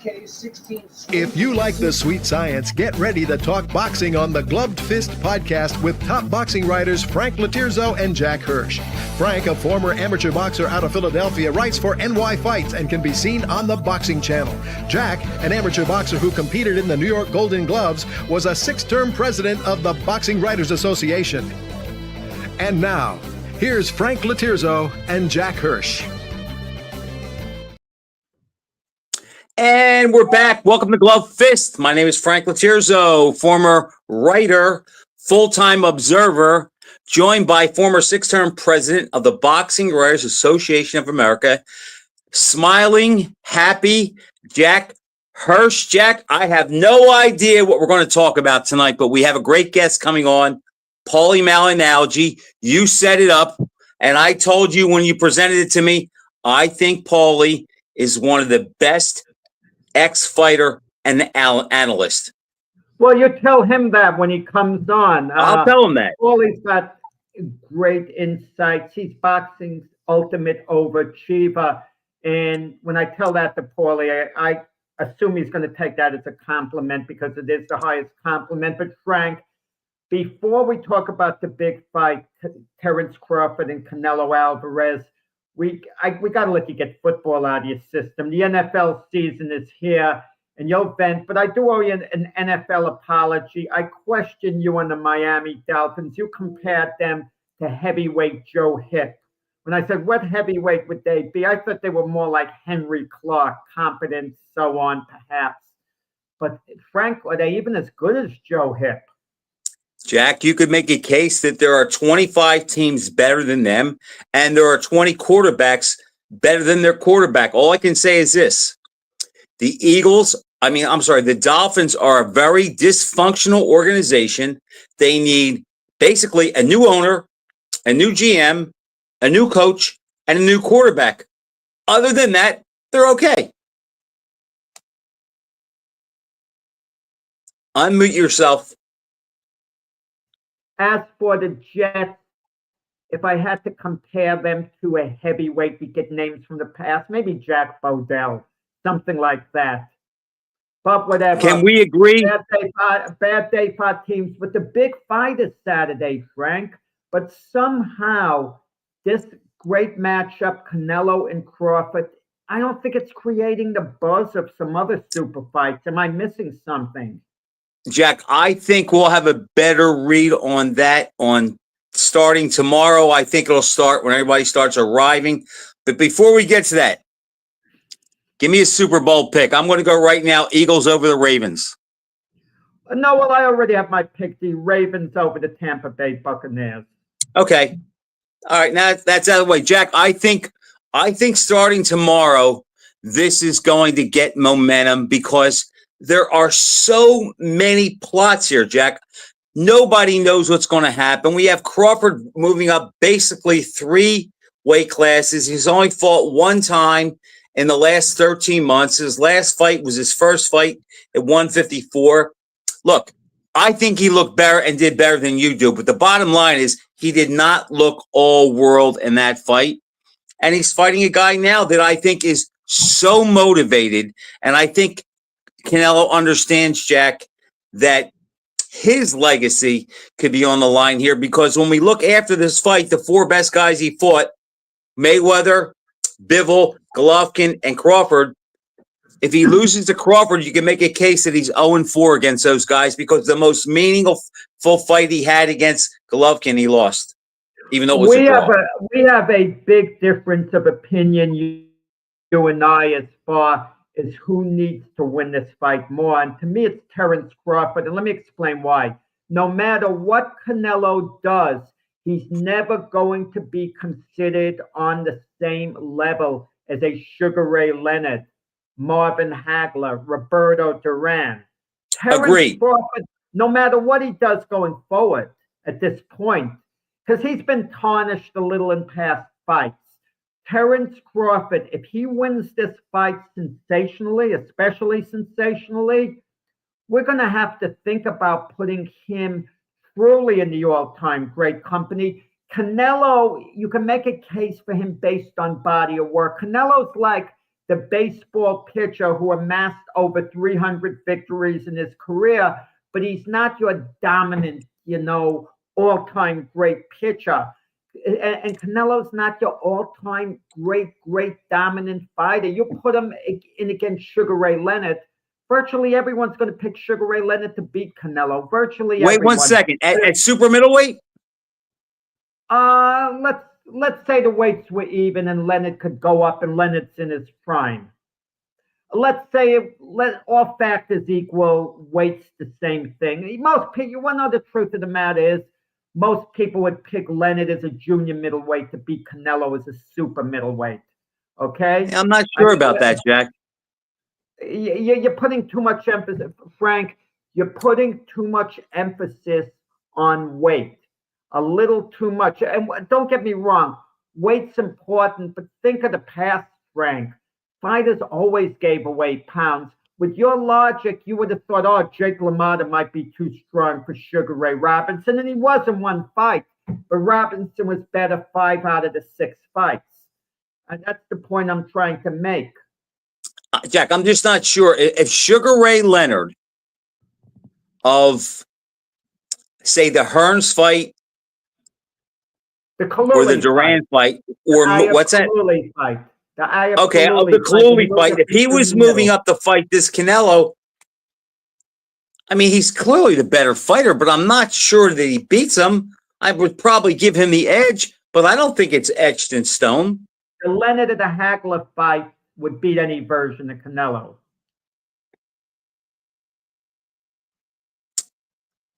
If you like the sweet science, get ready to talk boxing on the Gloved Fist podcast with top boxing writers Frank Latirzo and Jack Hirsch. Frank, a former amateur boxer out of Philadelphia, writes for NY Fights and can be seen on the Boxing Channel. Jack, an amateur boxer who competed in the New York Golden Gloves, was a 6-term president of the Boxing Writers Association. And now, here's Frank Latirzo and Jack Hirsch. And we're back. Welcome to Glove Fist. My name is Frank Latirzo, former writer, full-time observer, joined by former 6-term president of the Boxing Writers Association of America, smiling, happy Jack Hirsch. Jack, I have no idea what we're going to talk about tonight, but we have a great guest coming on, Paulie Malignaggi. You set it up, and I told you when you presented it to me, I think Paulie is one of the best ex-fighter and analyst. Well, you tell him that when he comes on. I'll tell him that. Paulie's got great insights. He's boxing's ultimate overachiever. And when I tell that to Paulie, I assume he's going to take that as a compliment because it is the highest compliment. But Frank, before we talk about the big fight, Terence Crawford and Canelo Alvarez, we got to let you get football out of your system. The NFL season is here, and you'll vent, but I do owe you an NFL apology. I question you on the Miami Dolphins. You compared them to heavyweight Joe Hipp. When I said, what heavyweight would they be? I thought they were more like Henry Clark, competent, so on, perhaps. But Frank, are they even as good as Joe Hipp? Jack, you could make a case that there are 25 teams better than them, and there are 20 quarterbacks better than their quarterback. All I can say is this. The Dolphins are a very dysfunctional organization. They need basically a new owner, a new GM, a new coach, and a new quarterback. Other than that, they're okay. Unmute yourself. As for the Jets, if I had to compare them to a heavyweight, we get names from the past, maybe Jack Bodell, something like that. But whatever. Can we agree? Bad day for teams. But the big fight is Saturday, Frank. But somehow, this great matchup, Canelo and Crawford, I don't think it's creating the buzz of some other super fights. Am I missing something? Jack, I think we'll have a better read on that on starting tomorrow. I think it'll start when everybody starts arriving. But before we get to that, give me a Super Bowl pick. I'm going to go right now, Eagles over the Ravens. No, well, I already have my pick, the Ravens over the Tampa Bay Buccaneers. Okay. All right, now that's out of the way. Jack, I think starting tomorrow, this is going to get momentum because there are so many plots here, Jack. Nobody knows what's going to happen. We have Crawford moving up basically 3 weight classes. He's only fought 1 time in the last 13 months. His last fight was his first fight at 154. Look, I think he looked better and did better than you do. But the bottom line is he did not look all world in that fight. And he's fighting a guy now that I think is so motivated. And I think Canelo understands, Jack, that his legacy could be on the line here because when we look after this fight, the 4 best guys he fought, Mayweather, Bivol, Golovkin, and Crawford, if he loses to Crawford, you can make a case that he's 0-4 against those guys because the most meaningful fight he had against Golovkin, he lost, even though it was a draw. We have a big difference of opinion, you and I, as far is who needs to win this fight more. And to me, it's Terence Crawford. And let me explain why. No matter what Canelo does, he's never going to be considered on the same level as a Sugar Ray Leonard, Marvin Hagler, Roberto Duran. Agreed. Crawford, no matter what he does going forward at this point, because he's been tarnished a little in past fights. Terence Crawford, if he wins this fight sensationally, especially sensationally, we're going to have to think about putting him truly in the all-time great company. Canelo, you can make a case for him based on body of work. Canelo's like the baseball pitcher who amassed over 300 victories in his career, but he's not your dominant, all-time great pitcher. And Canelo's not your all-time great dominant fighter. You put him in against Sugar Ray Leonard, virtually everyone's going to pick Sugar Ray Leonard to beat Canelo. Virtually Wait everyone. 1 second. At super middleweight? Let's say the weights were even and Leonard could go up and Leonard's in his prime. Let's say all factors equal, weight's the same thing. Most people, you want to know the truth of the matter is, most people would pick Leonard as a junior middleweight to beat Canelo as a super middleweight. Okay? I'm not sure about that, Jack. You're putting too much emphasis, Frank. You're putting too much emphasis on weight. A little too much. And don't get me wrong, weight's important, but think of the past, Frank. Fighters always gave away pounds. With your logic, you would have thought, oh, Jake LaMotta might be too strong for Sugar Ray Robinson, and he was in one fight. But Robinson was better 5 out of the 6 fights. And that's the point I'm trying to make. Jack, I'm just not sure if Sugar Ray Leonard of, say, the Hearns fight or the Duran fight, or what's that? Fight. Okay, of the Kaluli fight. If he was moving up to fight this Canelo, I mean, he's clearly the better fighter, but I'm not sure that he beats him. I would probably give him the edge, but I don't think it's etched in stone. The Leonard of the Hagler fight would beat any version of Canelo.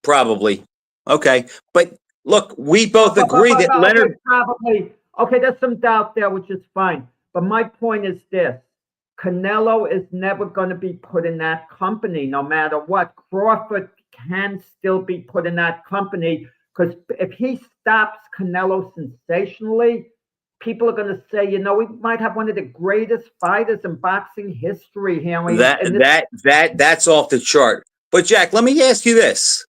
Probably. Okay. But look, we both agree that Leonard... Probably. Okay, there's some doubt there, which is fine. But my point is this. Canelo is never going to be put in that company, no matter what. Crawford can still be put in that company, because if he stops Canelo sensationally, people are going to say, we might have one of the greatest fighters in boxing history here. That's off the chart. But Jack, let me ask you this.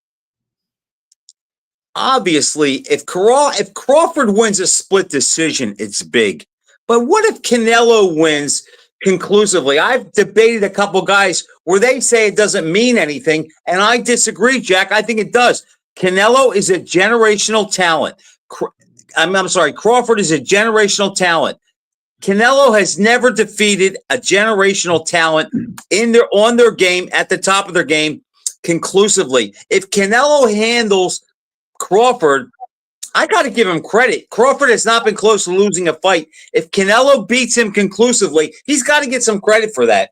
Obviously, if Crawford wins a split decision, it's big. But what if Canelo wins conclusively? I've debated a couple guys where they say it doesn't mean anything, and I disagree, Jack. I think it does. Canelo is a generational talent. I'm sorry, Crawford is a generational talent. Canelo has never defeated a generational talent on their game, at the top of their game, conclusively. If Canelo handles Crawford, I got to give him credit. Crawford has not been close to losing a fight. If Canelo beats him conclusively, he's got to get some credit for that.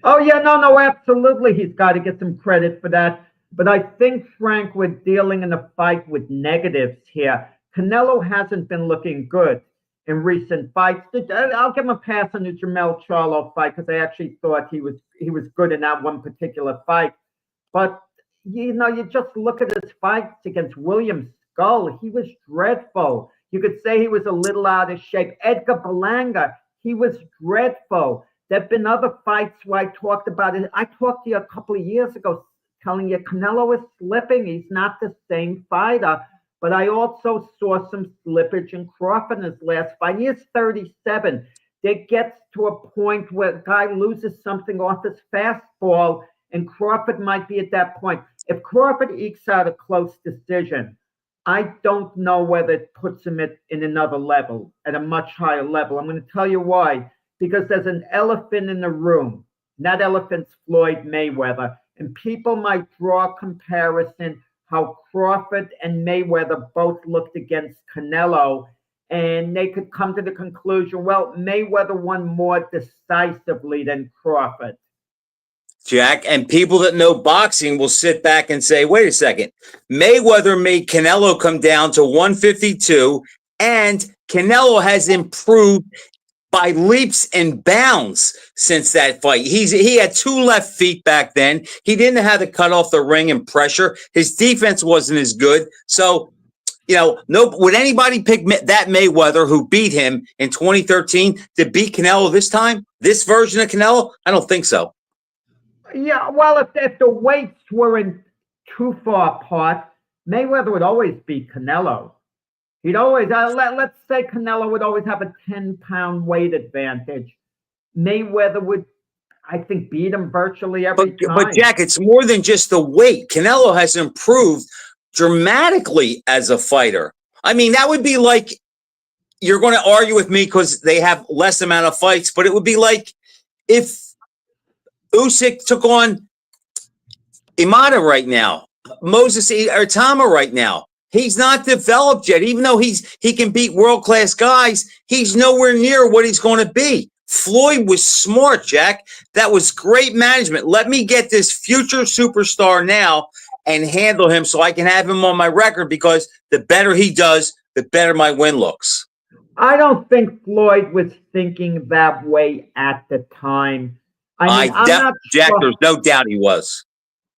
Oh, yeah, no, absolutely. He's got to get some credit for that. But I think, Frank, we're dealing in a fight with negatives here. Canelo hasn't been looking good in recent fights. I'll give him a pass on the Jermell Charlo fight because I actually thought he was good in that one particular fight. But, you just look at his fights against William Skull. He was dreadful. You could say he was a little out of shape. Edgar Berlanga, he was dreadful. There have been other fights where I talked about it. I talked to you a couple of years ago telling you Canelo is slipping. He's not the same fighter. But I also saw some slippage in Crawford in his last fight. He is 37. There gets to a point where a guy loses something off his fastball, and Crawford might be at that point. If Crawford ekes out a close decision, I don't know whether it puts him in another level, at a much higher level. I'm going to tell you why. Because there's an elephant in the room. And that elephant's Floyd Mayweather. And people might draw a comparison how Crawford and Mayweather both looked against Canelo. And they could come to the conclusion, well, Mayweather won more decisively than Crawford. Jack, and people that know boxing will sit back and say, wait a second, Mayweather made Canelo come down to 152, and Canelo has improved by leaps and bounds since that fight. He had 2 left feet back then. He didn't know how to cut off the ring and pressure. His defense wasn't as good. So, would anybody pick that Mayweather who beat him in 2013 to beat Canelo this time? This version of Canelo? I don't think so. Yeah, well, if the weights weren't too far apart, Mayweather would always beat Canelo. He'd always, let's say Canelo would always have a 10-pound weight advantage. Mayweather would, I think, beat him virtually every time. But Jack, it's more than just the weight. Canelo has improved dramatically as a fighter. I mean, that would be like, you're going to argue with me because they have less amount of fights, but it would be like if Usyk took on Imada right now, Moses Artama right now. He's not developed yet. Even though he can beat world-class guys, he's nowhere near what he's going to be. Floyd was smart, Jack. That was great management. Let me get this future superstar now and handle him so I can have him on my record, because the better he does, the better my win looks. I don't think Floyd was thinking that way at the time. I mean, Jack, there's no doubt he was.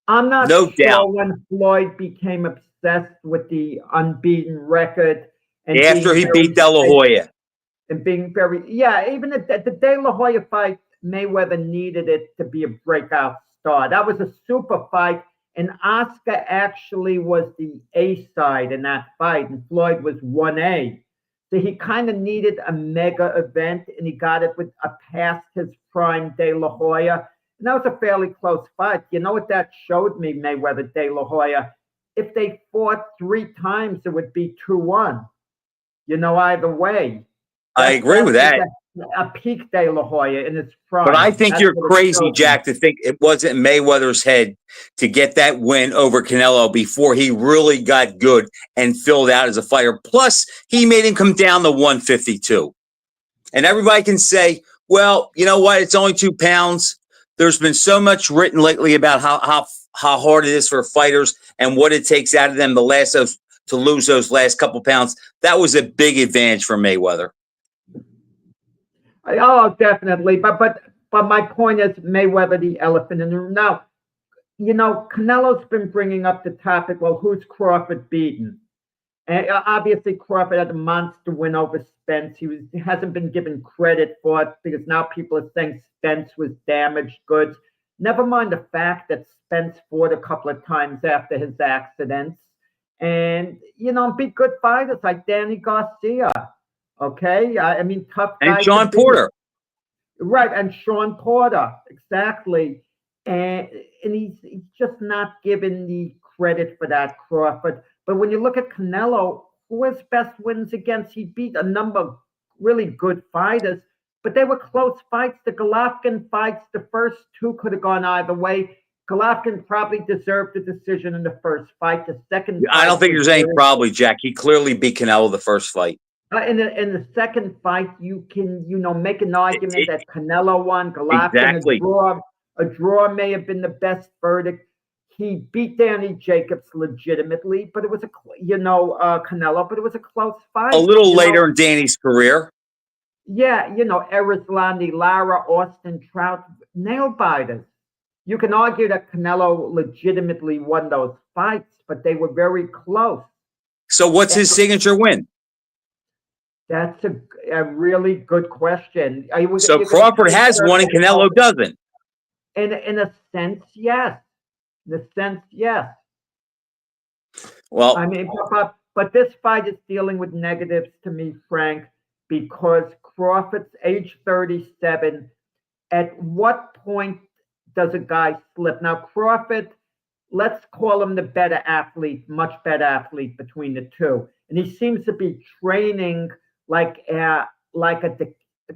I'm not no sure doubt. when Floyd became obsessed with the unbeaten record. And after he beat De La Hoya. And being even at the De La Hoya fight, Mayweather needed it to be a breakout star. That was a super fight, and Oscar actually was the A side in that fight, and Floyd was 1A. So he kind of needed a mega event, and he got it with a past his prime De La Hoya. And that was a fairly close fight. You know what that showed me, Mayweather, De La Hoya? If they fought 3 times, it would be 2-1. Either way. I agree with that. A peak De La Hoya in its prime. But I think you're crazy, Jack, to think it wasn't Mayweather's head to get that win over Canelo before he really got good and filled out as a fighter. Plus, he made him come down to 152. And everybody can say, well, you know what? It's only 2 pounds. There's been so much written lately about how hard it is for fighters and what it takes out of them to lose those last couple pounds. That was a big advantage for Mayweather. Oh, definitely. But my point is Mayweather, the elephant in the room. Now, Canelo's been bringing up the topic, well, who's Crawford beaten? And obviously, Crawford had a monster win over Spence. He hasn't been given credit for it because now people are saying Spence was damaged goods. Never mind the fact that Spence fought a couple of times after his accidents. And, beat good fighters like Danny Garcia. Okay, I mean, tough guys. And Sean Porter. Right, and Sean Porter, exactly. And he's just not given the credit for that, Crawford. But when you look at Canelo, who has best wins against? He beat a number of really good fighters, but they were close fights. The Golovkin fights, the first 2 could have gone either way. Golovkin probably deserved the decision in the first fight. The second, I don't think there's any probably, Jack. He clearly beat Canelo the first fight. In the second fight, you can make an argument that Canelo won. Golovkin, exactly. A draw may have been the best verdict. He beat Danny Jacobs legitimately, but it was Canelo, but it was a close fight. A little later in Danny's career. Yeah, Erislandy, Lara, Austin Trout, nail biters. You can argue that Canelo legitimately won those fights, but they were very close. So what's his signature win? That's a really good question. So Crawford has one and Canelo doesn't. In a sense, yes. Well, I mean, but this fight is dealing with negatives to me, Frank, because Crawford's age 37. At what point does a guy slip? Now, Crawford, let's call him the better athlete, much better athlete between the two. And he seems to be training like a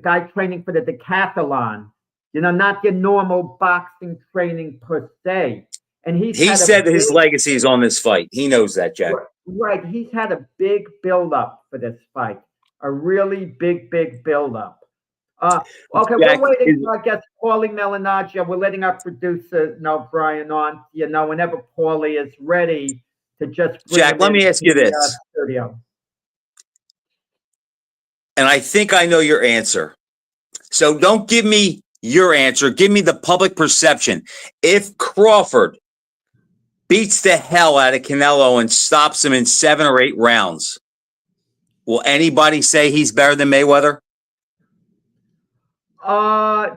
guy training for the decathlon, not your normal boxing training per se. And he said that his legacy is on this fight. He knows that, Jack. Right. He's had a big build-up for this fight, a really big build-up. Okay, Jack, we're waiting for, I guess, Paulie Malignaggia. We're letting our producer know, Brian, on, whenever Paulie is ready to just bring Jack, let me ask you this. Studio. And I think I know your answer. So don't give me your answer. Give me the public perception. If Crawford beats the hell out of Canelo and stops him in 7 or 8 rounds, will anybody say he's better than Mayweather?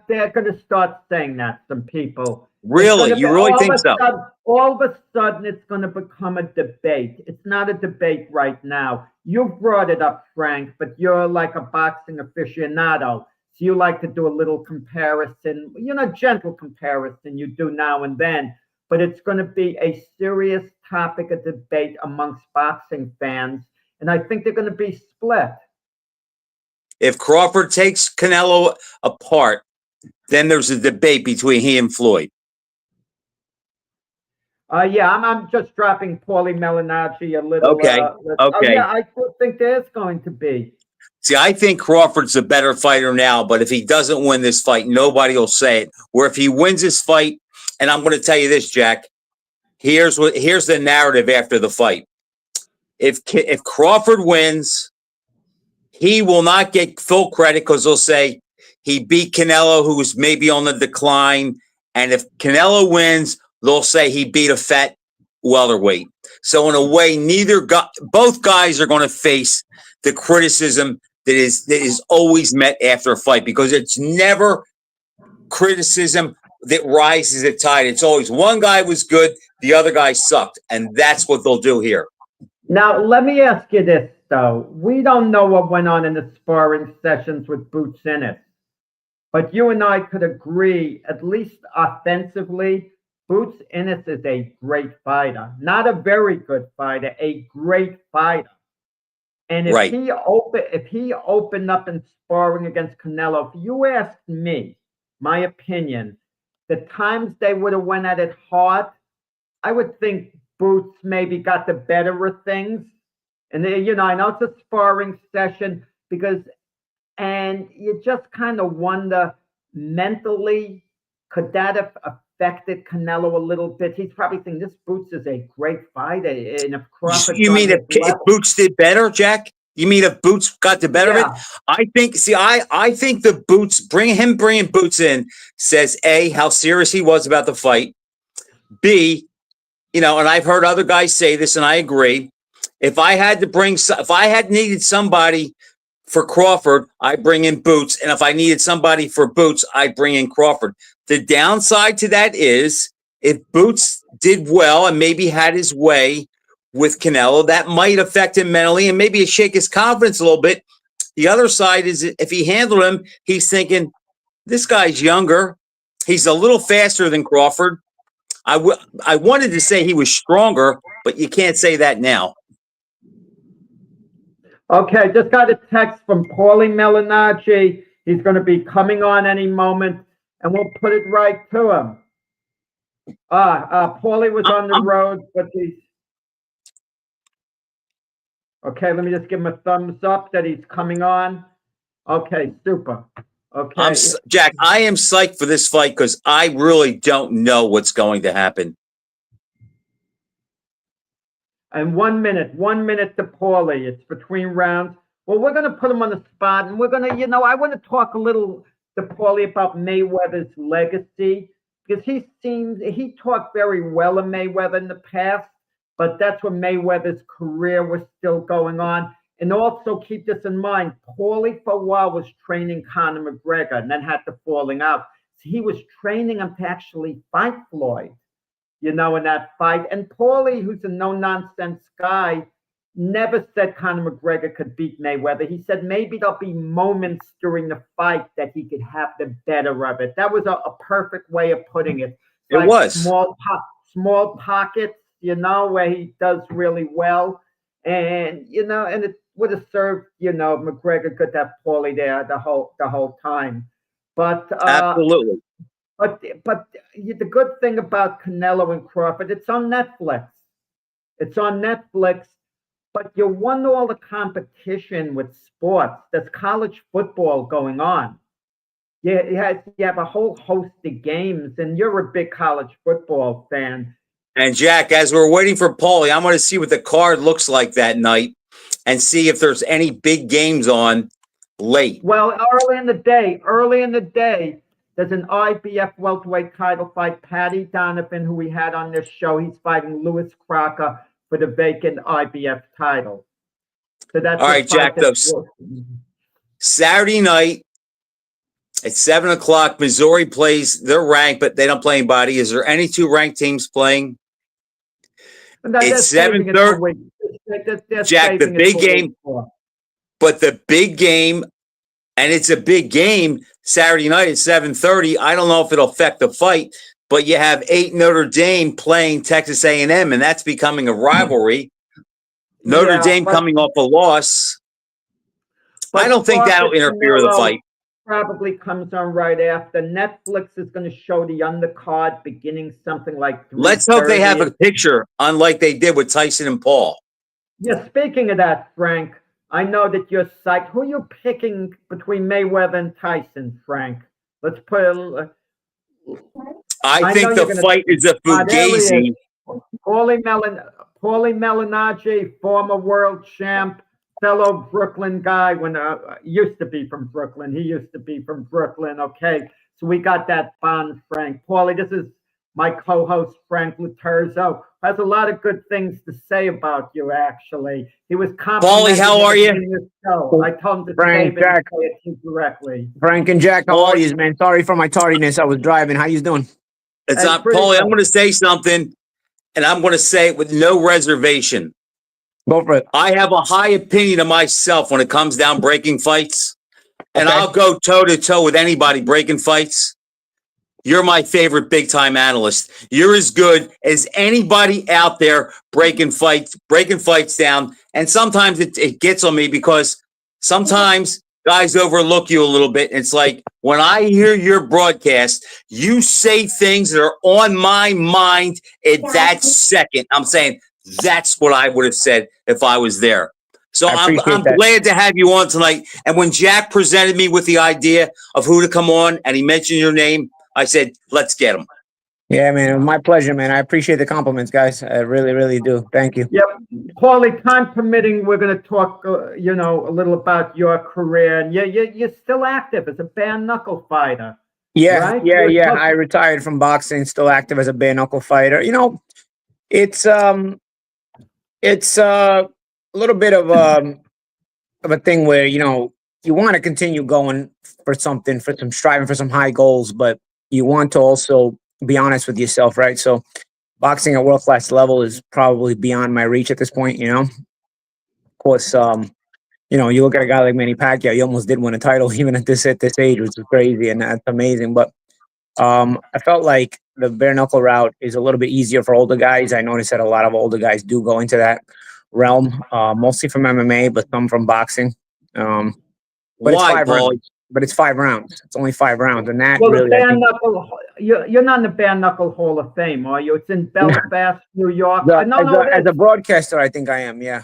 They're going to start saying that, some people. Really? You really think so? All of a sudden, it's going to become a debate. It's not a debate right now. You brought it up, Frank, but you're like a boxing aficionado. So you like to do a little comparison, gentle comparison you do now and then, but it's going to be a serious topic of debate amongst boxing fans, and I think they're going to be split. If Crawford takes Canelo apart, then there's a debate between he and Floyd. Yeah, I'm just dropping Paulie Malignaggi a little. Okay. Okay. Yeah, I still think there's going to be. See, I think Crawford's a better fighter now, but if he doesn't win this fight, nobody will say it. Where if he wins this fight, and I'm going to tell you this, Jack, here's the narrative after the fight. If Crawford wins, he will not get full credit because they'll say he beat Canelo, who's maybe on the decline. And if Canelo wins, they'll say he beat a fat welterweight. So in a way, both guys are going to face the criticism that is always met after a fight, because it's never criticism that rises at tide. It's always one guy was good, the other guy sucked, and that's what they'll do here. Now, let me ask you this, though. We don't know what went on in the sparring sessions with Boots Ennis, but you and I could agree, at least offensively, Boots Ennis is a great fighter. Not a very good fighter, a great fighter. And if he opened up in sparring against Canelo, if you asked me, my opinion, the times they would have went at it hard, I would think Boots maybe got the better of things. And I know it's a sparring session and you just kind of wonder mentally, could that have affected Canelo a little bit? He's probably thinking this Boots is a great fider. And if Crawford, you mean if Boots did better, Jack? You mean if Boots got the better of it? I think the Boots bringing Boots in says A, how serious he was about the fight. B, and I've heard other guys say this, and I agree. If I had needed somebody for Crawford, I bring in Boots, and if I needed somebody for Boots, I bring in Crawford. The downside to that is if Boots did well and maybe had his way with Canelo, that might affect him mentally and maybe shake his confidence a little bit. The other side is if he handled him, he's thinking, this guy's younger. He's a little faster than Crawford. I wanted to say he was stronger, but you can't say that now. Okay, just got a text from Paulie Malignaggi. He's going to be coming on any moment, and we'll put it right to him. Paulie was on the road, but he's... Okay, let me just give him a thumbs up that he's coming on. Okay, super. Okay. Jack, I am psyched for this fight because I really don't know what's going to happen. And 1 minute to Paulie. It's between rounds. Well, we're going to put him on the spot, and we're going to, I want to talk a little to Paulie about Mayweather's legacy, because he talked very well of Mayweather in the past, but that's when Mayweather's career was still going on. And also keep this in mind, Paulie for a while was training Conor McGregor and then had the falling out. So he was training him to actually fight Floyd, in that fight. And Paulie, who's a no-nonsense guy, never said Conor McGregor could beat Mayweather. He said maybe there'll be moments during the fight that he could have the better of it. That was a perfect way of putting it. It was. Small pockets, where he does really well. And, and it would have served, McGregor could have Paulie there the whole time. But absolutely. But the good thing about Canelo and Crawford, it's on Netflix. But you won all the competition with sports. There's college football going on. You have a whole host of games, and you're a big college football fan. And Jack, as we're waiting for Paulie, I'm going to see what the card looks like that night and see if there's any big games on late. Well, early in the day, there's an IBF welterweight title fight. Paddy Donovan, who we had on this show, he's fighting Lewis Crocker for the vacant IBF title. So that's all right, Jack. Saturday night at 7:00, Missouri plays. They're ranked, but they don't play anybody. Is there any two ranked teams playing? It's 7:30. Jack, the big game. But the big game and it's a big game Saturday night at 7:30. I don't know if it'll affect the fight, but you have 8 Notre Dame playing Texas A&M, and that's becoming a rivalry. Notre Dame coming off a loss. I don't think that'll interfere with the fight. Probably comes on right after. Netflix is going to show the undercard beginning something like 3:30. Let's hope they have a picture, unlike they did with Tyson and Paul. Yeah, speaking of that, Frank, I know that you're psyched. Who are you picking between Mayweather and Tyson, Frank? Let's put it. I think the fight is a fugazi. Paulie Malignaggi, former world champ, fellow Brooklyn guy, when used to be from Brooklyn. He used to be from Brooklyn. Okay, so we got that bond, Frank. Paulie, this is my co-host Frank Laterzo. Has a lot of good things to say about you. Actually, he was complimenting. Paulie, how are you? I told him to Frank, Jack. say it to you directly. Frank and Jack, how are you, man? Sorry for my tardiness. I was driving. How you doing? It's not Paulie. I'm going to say something, and I'm going to say it with no reservation. Go for it. I have a high opinion of myself when it comes down breaking fights, and I'll go toe to toe with anybody breaking fights. You're my favorite big time analyst. You're as good as anybody out there breaking fights down. And sometimes it gets on me because sometimes guys overlook you a little bit. It's like when I hear your broadcast, you say things that are on my mind at that second. I'm saying that's what I would have said if I was there. So I'm glad to have you on tonight. And when Jack presented me with the idea of who to come on and he mentioned your name, I said, let's get him. Yeah, man. My pleasure, man. I appreciate the compliments, guys. I really, really do. Thank you. Yep. Paulie, time permitting, we're going to talk, a little about your career. And you're still active as a bare knuckle fighter. Yeah, right? yeah. I retired from boxing, still active as a bare knuckle fighter. It's a little bit of a thing where, you want to continue going for something, striving for some high goals, but you want to also be honest with yourself, right? So boxing at world-class level is probably beyond my reach at this point, Of course, you look at a guy like Manny Pacquiao, he almost did win a title even at this age, which is crazy, and that's amazing. But I felt like the bare knuckle route is a little bit easier for older guys. I noticed that a lot of older guys do go into that realm, mostly from MMA, but some from boxing. But Why, Paul? It's 5 rounds. It's only 5 rounds, and that really. You're not in the bare knuckle Hall of Fame, are you? It's in Belfast, New York. As a broadcaster, I think I am. Yeah.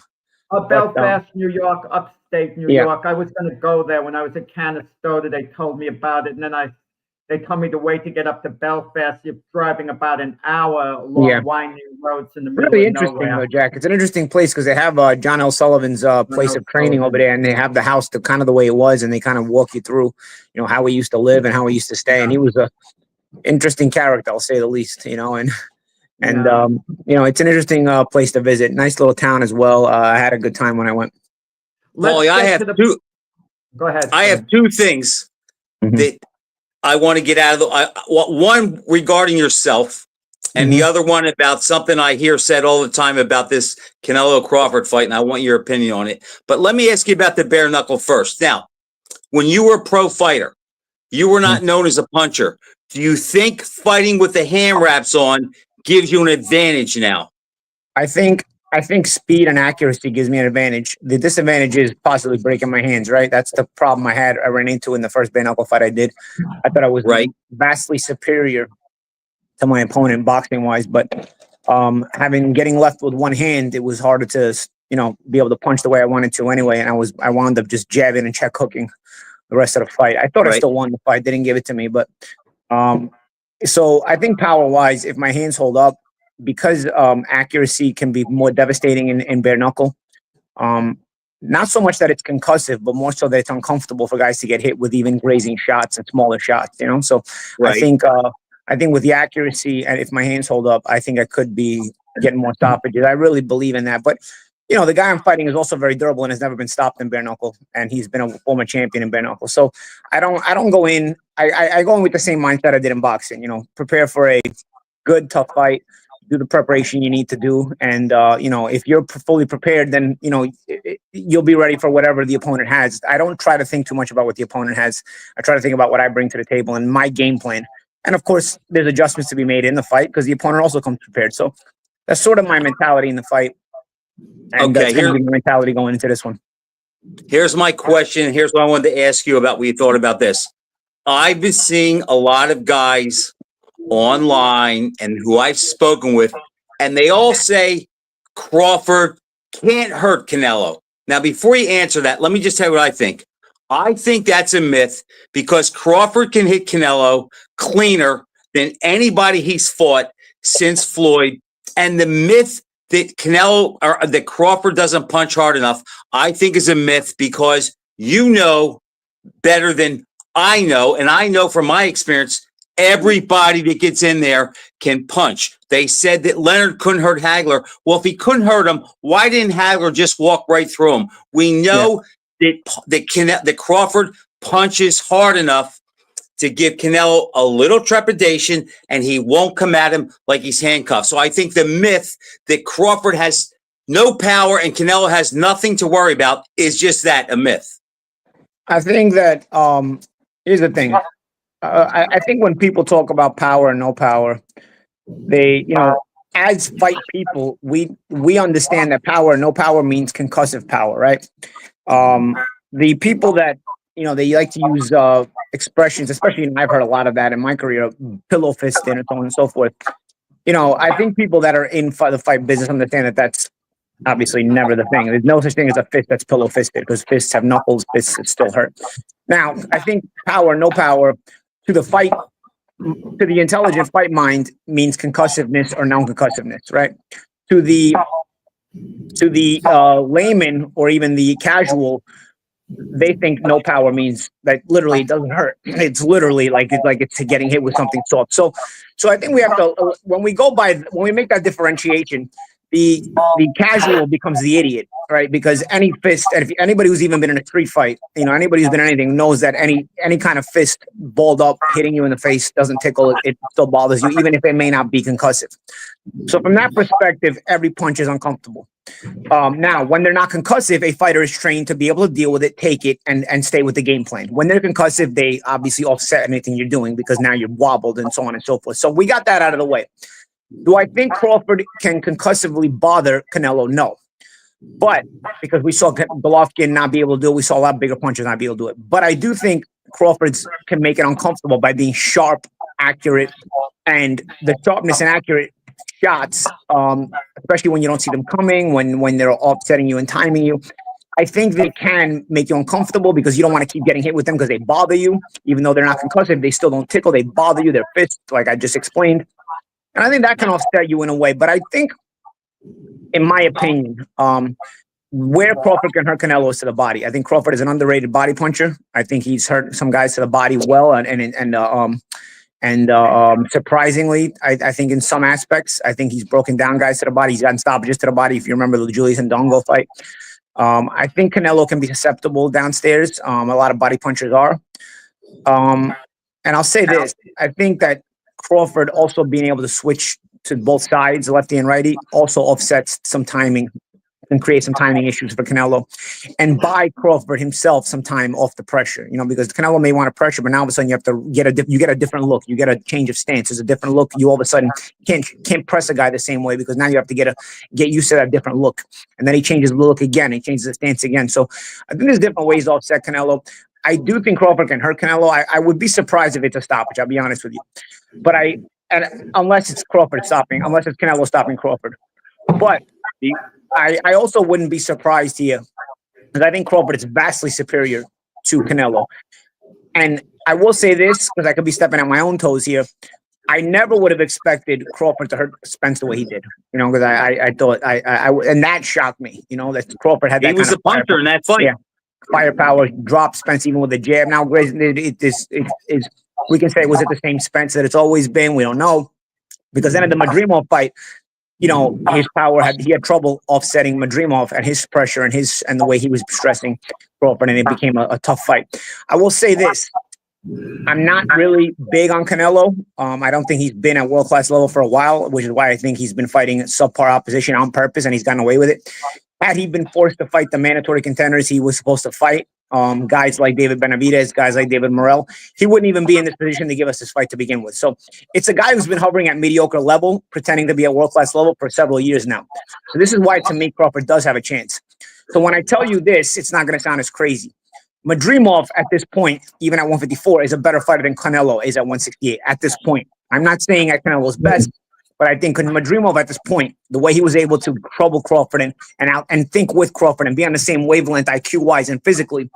Belfast, New York, upstate New York. I was going to go there when I was at Canastota. They told me about it, and then they told me to wait to get up to Belfast. You're driving about an hour along winding roads in the middle really of interesting, nowhere. Though, Jack. It's an interesting place because they have John L. Sullivan's place of training over there, and they have the house to kind of the way it was, and they kind of walk you through, how he used to live and how he used to stay. And he was a interesting character, I'll say the least. And it's an interesting place to visit. Nice little town as well. I had a good time when I went. Paulie, I have two. Go ahead. I have 2 things that I want to get out of one regarding yourself, and the other one about something I hear said all the time about this Canelo Crawford fight, and I want your opinion on it. But let me ask you about the bare knuckle first. Now, when you were a pro fighter, you were not known as a puncher. Do you think fighting with the hand wraps on gives you an advantage now? I think speed and accuracy gives me an advantage. The disadvantage is possibly breaking my hands, right? That's the problem I ran into in the first bare knuckle fight I did. I thought I was vastly superior to my opponent boxing wise, but getting left with one hand, it was harder to, be able to punch the way I wanted to anyway. And I wound up just jabbing and check hooking the rest of the fight. I thought I still won the fight. They didn't give it to me, but so I think power wise, if my hands hold up, because accuracy can be more devastating in bare knuckle. Not so much that it's concussive, but more so that it's uncomfortable for guys to get hit with even grazing shots and smaller shots. So I think with the accuracy, and if my hands hold up, I think I could be getting more stoppages. I really believe in that. But the guy I'm fighting is also very durable and has never been stopped in bare knuckle, and he's been a former champion in bare knuckle. So I don't go in. I go in with the same mindset I did in boxing. Prepare for a good, tough fight. do the preparation you need to do. And, if you're fully prepared, then, you'll be ready for whatever the opponent has. I don't try to think too much about what the opponent has. I try to think about what I bring to the table and my game plan. And of course, there's adjustments to be made in the fight because the opponent also comes prepared. So that's sort of my mentality in the fight. And Okay, that's going to be my mentality going into this one. Here's my question. Here's what I wanted to ask you about what you thought about this. I've been seeing a lot of guys online and who I've spoken with, and they all say Crawford can't hurt Canelo. Now, before you answer that, let me just tell you what I think. I think that's a myth because Crawford can hit Canelo cleaner than anybody he's fought since Floyd. And the myth that that Crawford doesn't punch hard enough, I think is a myth because you know better than I know, and I know from my experience, everybody that gets in there can punch. They said that Leonard couldn't hurt Hagler. Well, if he couldn't hurt him, why didn't Hagler just walk right through him? We know that Crawford punches hard enough to give Canelo a little trepidation, and he won't come at him like he's handcuffed. So I think the myth that Crawford has no power and Canelo has nothing to worry about is just that, a myth. I think that here's the thing. I think when people talk about power and no power, they, as fight people, we understand that power and no power means concussive power, right? The people that, they like to use expressions, especially, and I've heard a lot of that in my career, pillow fisting and so on and so forth. I think people that are in the fight business understand that that's obviously never the thing. There's no such thing as a fist that's pillow fisted because fists have knuckles, fists still hurt. Now, I think power, no power to the fight, to the intelligent fight mind means concussiveness or non-concussiveness, right? To the layman or even the casual, they think no power means that literally it doesn't hurt. It's literally like it's getting hit with something soft. So I think we have to, when we make that differentiation, the casual becomes the idiot, right? Because any fist, and if anybody who's even been in a street fight, anybody who's been in anything knows that any kind of fist balled up hitting you in the face doesn't tickle, it still bothers you, even if it may not be concussive. So from that perspective, every punch is uncomfortable. Now, when they're not concussive, a fighter is trained to be able to deal with it, take it, and stay with the game plan. When they're concussive, they obviously offset anything you're doing because now you're wobbled and so on and so forth. So we got that out of the way. Do I think Crawford can concussively bother Canelo? No. But because we saw Golovkin not be able to do it, we saw a lot bigger punches not be able to do it. But I do think Crawford can make it uncomfortable by being sharp, accurate, and the sharpness and accurate shots, especially when you don't see them coming, when they're offsetting you and timing you. I think they can make you uncomfortable because you don't want to keep getting hit with them because they bother you. Even though they're not concussive, they still don't tickle. They bother you. Their fists, like I just explained. And I think that can offset you in a way. But I think, in my opinion, where Crawford can hurt Canelo is to the body. I think Crawford is an underrated body puncher. I think he's hurt some guys to the body well, and surprisingly, I think in some aspects, I think he's broken down guys to the body. He's gotten stoppages to the body. If you remember the Julius Ndongo fight, I think Canelo can be susceptible downstairs. A lot of body punchers are. And I'll say this: I think that Crawford also being able to switch to both sides, lefty and righty, also offsets some timing and create some timing issues for Canelo, and buy Crawford himself some time off the pressure. Because Canelo may want to pressure, but now all of a sudden you have to get a different look. You get a change of stance. There's a different look. You all of a sudden can't press a guy the same way because now you have to get used to that different look. And then he changes the look again. He changes the stance again. So I think there's different ways to offset Canelo. I do think Crawford can hurt Canelo. I would be surprised if it's a stoppage. I'll be honest with you. But unless it's Crawford stopping, unless it's Canelo stopping Crawford. But I also wouldn't be surprised here because I think Crawford is vastly superior to Canelo. And I will say this because I could be stepping on my own toes here. I never would have expected Crawford to hurt Spence the way he did. Because I thought and that shocked me. That Crawford had that. He was a puncher in that fight. Yeah. Firepower, dropped Spence even with a jab. Now, it is we can say, was it the same Spence that it's always been? We don't know. Because then in the Madrimov fight, his power he had trouble offsetting Madrimov and his pressure and the way he was stressing Crawford, and it became a tough fight. I will say this. I'm not really big on Canelo. I don't think he's been at world-class level for a while, which is why I think he's been fighting subpar opposition on purpose, and he's gotten away with it. Had he been forced to fight the mandatory contenders he was supposed to fight, guys like David Benavidez, guys like David Morrell, he wouldn't even be in this position to give us this fight to begin with. So it's a guy who's been hovering at mediocre level, pretending to be at world-class level for several years now. So this is why, to me, Crawford does have a chance. So when I tell you this, it's not going to sound as crazy. Madrimov at this point, even at 154, is a better fighter than Canelo is at 168 at this point. I'm not saying at Canelo's best, but I think Madrimov at this point, the way he was able to trouble Crawford and think with Crawford and be on the same wavelength IQ-wise and physically,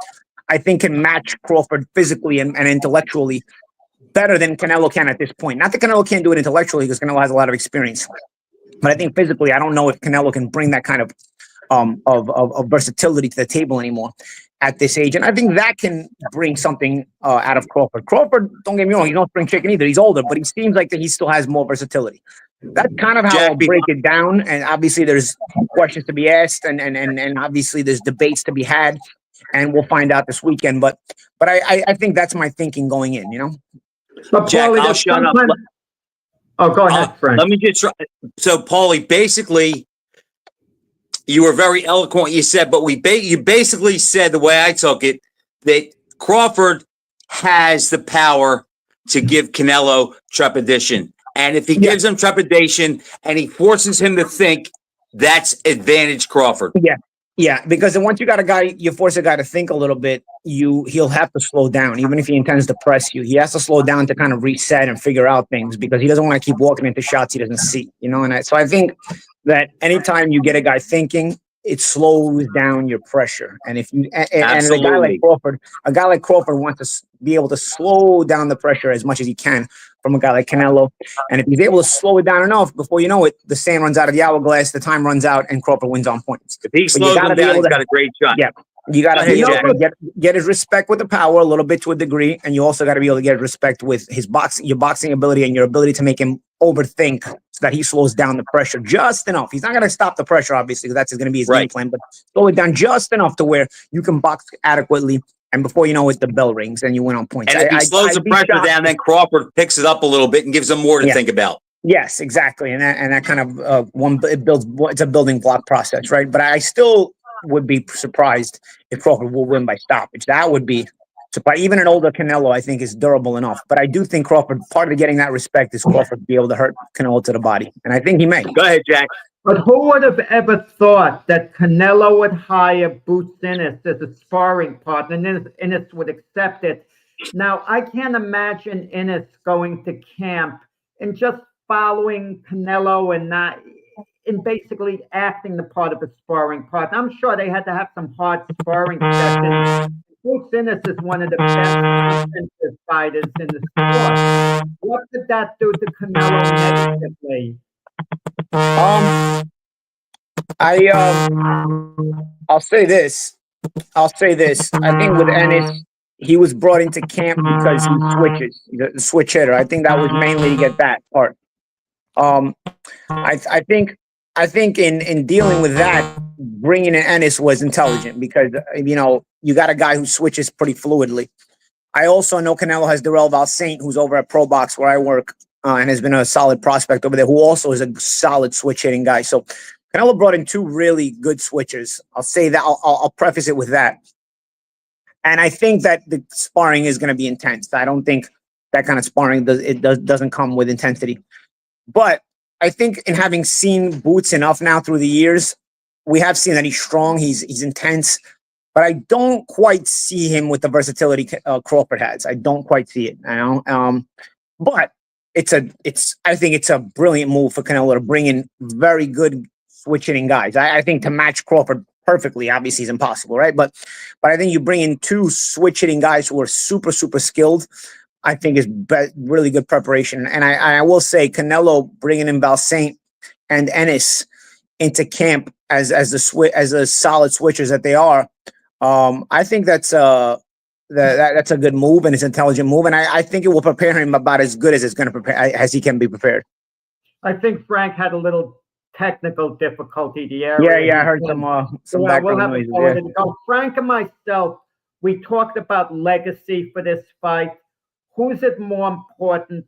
I think can match Crawford physically and intellectually better than Canelo can at this point. Not that Canelo can't do it intellectually because Canelo has a lot of experience, but I think physically, I don't know if Canelo can bring that kind of versatility to the table anymore at this age. And I think that can bring something out of Crawford. Crawford, don't get me wrong, he's not spring chicken either. He's older, but he seems like that he still has more versatility. That's kind of how I'll break it down. And obviously there's questions to be asked and obviously there's debates to be had, and we'll find out this weekend. But I think that's my thinking going in, you know? But Jack, Paulie, I'll shut up. Oh, go ahead, Frank. Let me just try. So, Paulie, basically, you were very eloquent. You said, but you basically said, the way I took it, that Crawford has the power to give Canelo trepidation. And if he gives him trepidation and he forces him to think, that's advantage Crawford. Yeah, because then once you got a guy, you force a guy to think a little bit, he'll have to slow down. Even if he intends to press you, he has to slow down to kind of reset and figure out things, because he doesn't want to keep walking into shots he doesn't see, you know? So I think that anytime you get a guy thinking, it slows down your pressure. And if you and a guy like Crawford wants to be able to slow down the pressure as much as he can from a guy like Canelo. And if he's able to slow it down enough, before you know it, the sand runs out of the hourglass, the time runs out, and Crawford wins on points. If he slows him down, he's got a great shot. Yeah. You got to be able to get his respect with the power a little bit to a degree, and you also got to be able to get respect with his your boxing ability and your ability to make him overthink so that he slows down the pressure just enough. He's not going to stop the pressure, obviously, because that's going to be his game plan, but slow it down just enough to where you can box adequately, and before you know it, the bell rings and you win on points. And if he slows the pressure down, then Crawford picks it up a little bit and gives him more to think about. Yes, exactly, and that kind of it's a building block process, right? But I still would be surprised if Crawford will win by stoppage. That would be surprising. Even an older Canelo, I think, is durable enough. But I do think Crawford, part of getting that respect is Crawford to be able to hurt Canelo to the body. And I think he may. Go ahead, Jack. But who would have ever thought that Canelo would hire Boots Ennis as a sparring partner, and Ennis would accept it? Now, I can't imagine Ennis going to camp and just following Canelo and basically acting the part of a sparring partner. I'm sure they had to have some hard sparring sessions. Boots Ennis is one of the best defensive fighters in the sport. What did that do to Canelo negatively? I'll say this. I think with Ennis, he was brought into camp because he switches. He's a switch hitter. I think that was mainly to get that part. I think in dealing with that, bringing in Ennis was intelligent because, you know, you got a guy who switches pretty fluidly. I also know Canelo has Darrell Valsaint, who's over at Pro Box where I work, and has been a solid prospect over there, who also is a solid switch hitting guy. So Canelo brought in two really good switchers. I'll say that. I'll preface it with that. And I think that the sparring is going to be intense. I don't think that kind of sparring doesn't come with intensity. But I think in having seen Boots enough now through the years, we have seen that he's strong, he's intense, but I don't quite see him with the versatility Crawford has. I don't quite see it, you know. But I think it's a brilliant move for Canelo to bring in very good switch hitting guys. I think to match Crawford perfectly, obviously, is impossible, right? But I think you bring in two switch hitting guys who are super skilled. I think is really good preparation. And I will say Canelo bringing in Valsaint and Ennis into camp as a solid switchers that they are. I think that's a good move and it's an intelligent move. And I think it will prepare him about as good as it's going to prepare as he can be prepared. I think Frank had a little technical difficulty. Yeah, I heard some background noises. Frank and myself, we talked about legacy for this fight. who's it more important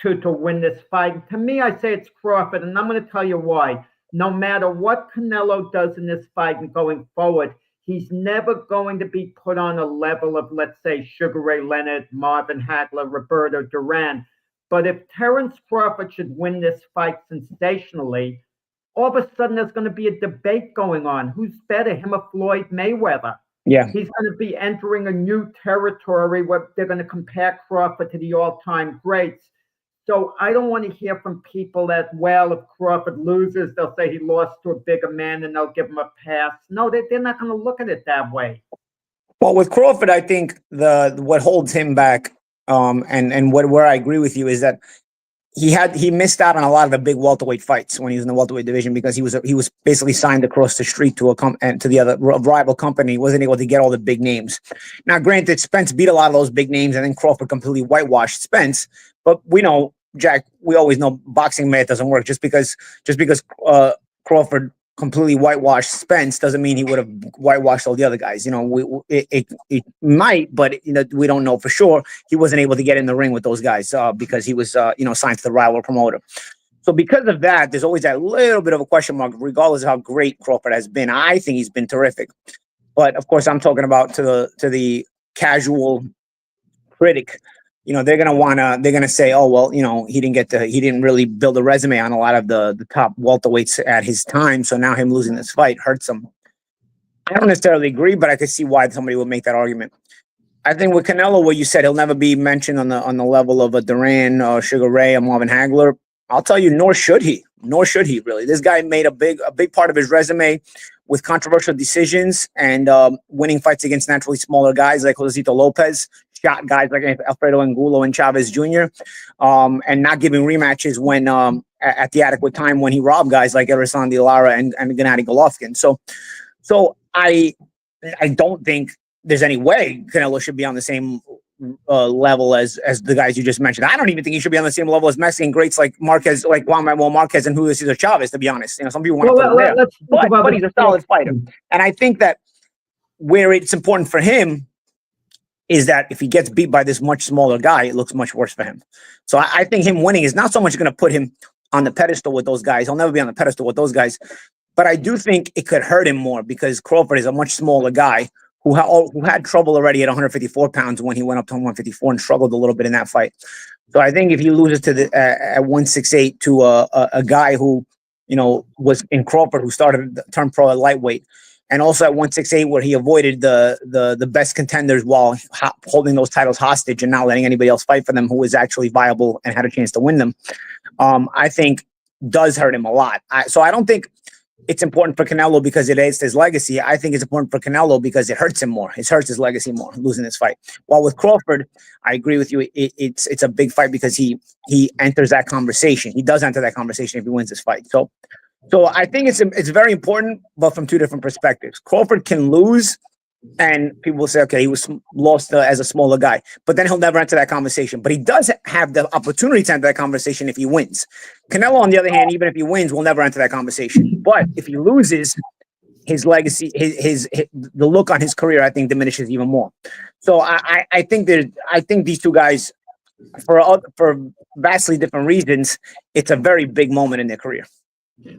to win this fight? To me, I say it's Crawford, and I'm going to tell you why. No matter what Canelo does in this fight and going forward, he's never going to be put on a level of, let's say, Sugar Ray Leonard, Marvin Hagler, Roberto Duran. But if Terence Crawford should win this fight sensationally, all of a sudden there's going to be a debate going on. Who's better, him or Floyd Mayweather? Yeah. He's going to be entering a new territory where they're going to compare Crawford to the all-time greats. So I don't want to hear from people that, well, if Crawford loses, they'll say he lost to a bigger man and they'll give him a pass. No, they're not going to look at it that way. Well, with Crawford, I think what holds him back, and where I agree with you is that he missed out on a lot of the big welterweight fights when he was in the welterweight division because he was basically signed across the street to the other rival company. He wasn't able to get all the big names. Now, granted, Spence beat a lot of those big names, and then Crawford completely whitewashed Spence. But we know, Jack, we always know boxing math doesn't work. Just because Crawford completely whitewashed Spence doesn't mean he would have whitewashed all the other guys. You know, it might, but you know, we don't know for sure. He wasn't able to get in the ring with those guys because he was signed to the rival promoter. So because of that, there's always that little bit of a question mark, regardless of how great Crawford has been. I think he's been terrific, but of course, I'm talking about to the casual critic. You know, they're gonna say, oh well, you know, he didn't really build a resume on a lot of the top welterweights at his time, so now him losing this fight hurts him. I don't necessarily agree, but I could see why somebody would make that argument. I think with Canelo, what you said, he'll never be mentioned on the level of a Duran or Sugar Ray or Marvin Hagler. I'll tell you, nor should he really. This guy made a big part of his resume with controversial decisions and winning fights against naturally smaller guys like Josesito Lopez, shot guys like Alfredo Angulo and Chavez Jr., and not giving rematches when at the adequate time when he robbed guys like Erislandy Lara and Gennady Golovkin. So I don't think there's any way Canelo should be on the same level as the guys you just mentioned. I don't even think he should be on the same level as Mexican greats like Marquez, like Juan Manuel Marquez and Julio Cesar Chavez, to be honest. You know, some people want to put him there. But he's a solid fighter. And I think that where it's important for him is that if he gets beat by this much smaller guy, it looks much worse for him. So I think him winning is not so much going to put him on the pedestal with those guys. He'll never be on the pedestal with those guys. But I do think it could hurt him more because Crawford is a much smaller guy who had trouble already at 154 pounds when he went up to 154 and struggled a little bit in that fight. So I think if he loses to at 168 to a guy who, you know, was in Crawford, who turned pro at lightweight, and also at 168 where he avoided the best contenders while holding those titles hostage and not letting anybody else fight for them who was actually viable and had a chance to win them, I think does hurt him a lot. So I don't think it's important for Canelo because it aids his legacy. I think it's important for Canelo because it hurts him more. It hurts his legacy more, losing this fight. While with Crawford, I agree with you. It's a big fight because he enters that conversation. He does enter that conversation if he wins this fight. So I think it's very important, but from two different perspectives. Crawford can lose, and people will say, okay, he was lost as a smaller guy, but then he'll never enter that conversation. But he does have the opportunity to enter that conversation if he wins. Canelo, on the other hand, even if he wins, will never enter that conversation. But if he loses, his legacy, the look on his career, I think diminishes even more. So I think these two guys, for vastly different reasons, it's a very big moment in their career.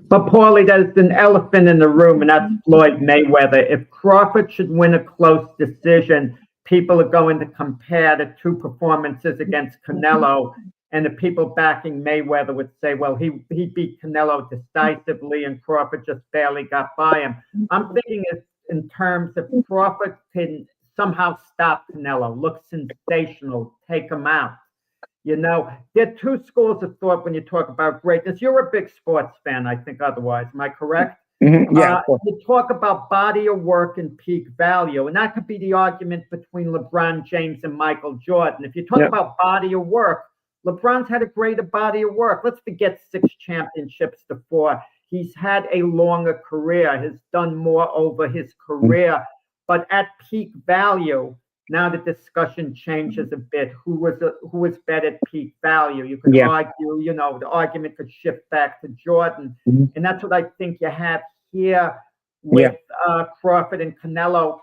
But Paulie, there's an elephant in the room, and that's Floyd Mayweather. If Crawford should win a close decision, people are going to compare the two performances against Canelo, and the people backing Mayweather would say, well, he beat Canelo decisively and Crawford just barely got by him. I'm thinking in terms of Crawford can somehow stop Canelo, look sensational, take him out. You know, there are two schools of thought when you talk about greatness. You're a big sports fan, I think, otherwise. Am I correct? Mm-hmm. Yeah. You talk about body of work and peak value, and that could be the argument between LeBron James and Michael Jordan. If you talk about body of work, LeBron's had a greater body of work. Let's forget 6 championships to 4. He's had a longer career, has done more over his career. But at peak value, now the discussion changes a bit. Who was better at peak value? You could argue, you know, the argument could shift back to Jordan. And that's what I think you have here with Crawford and Canelo.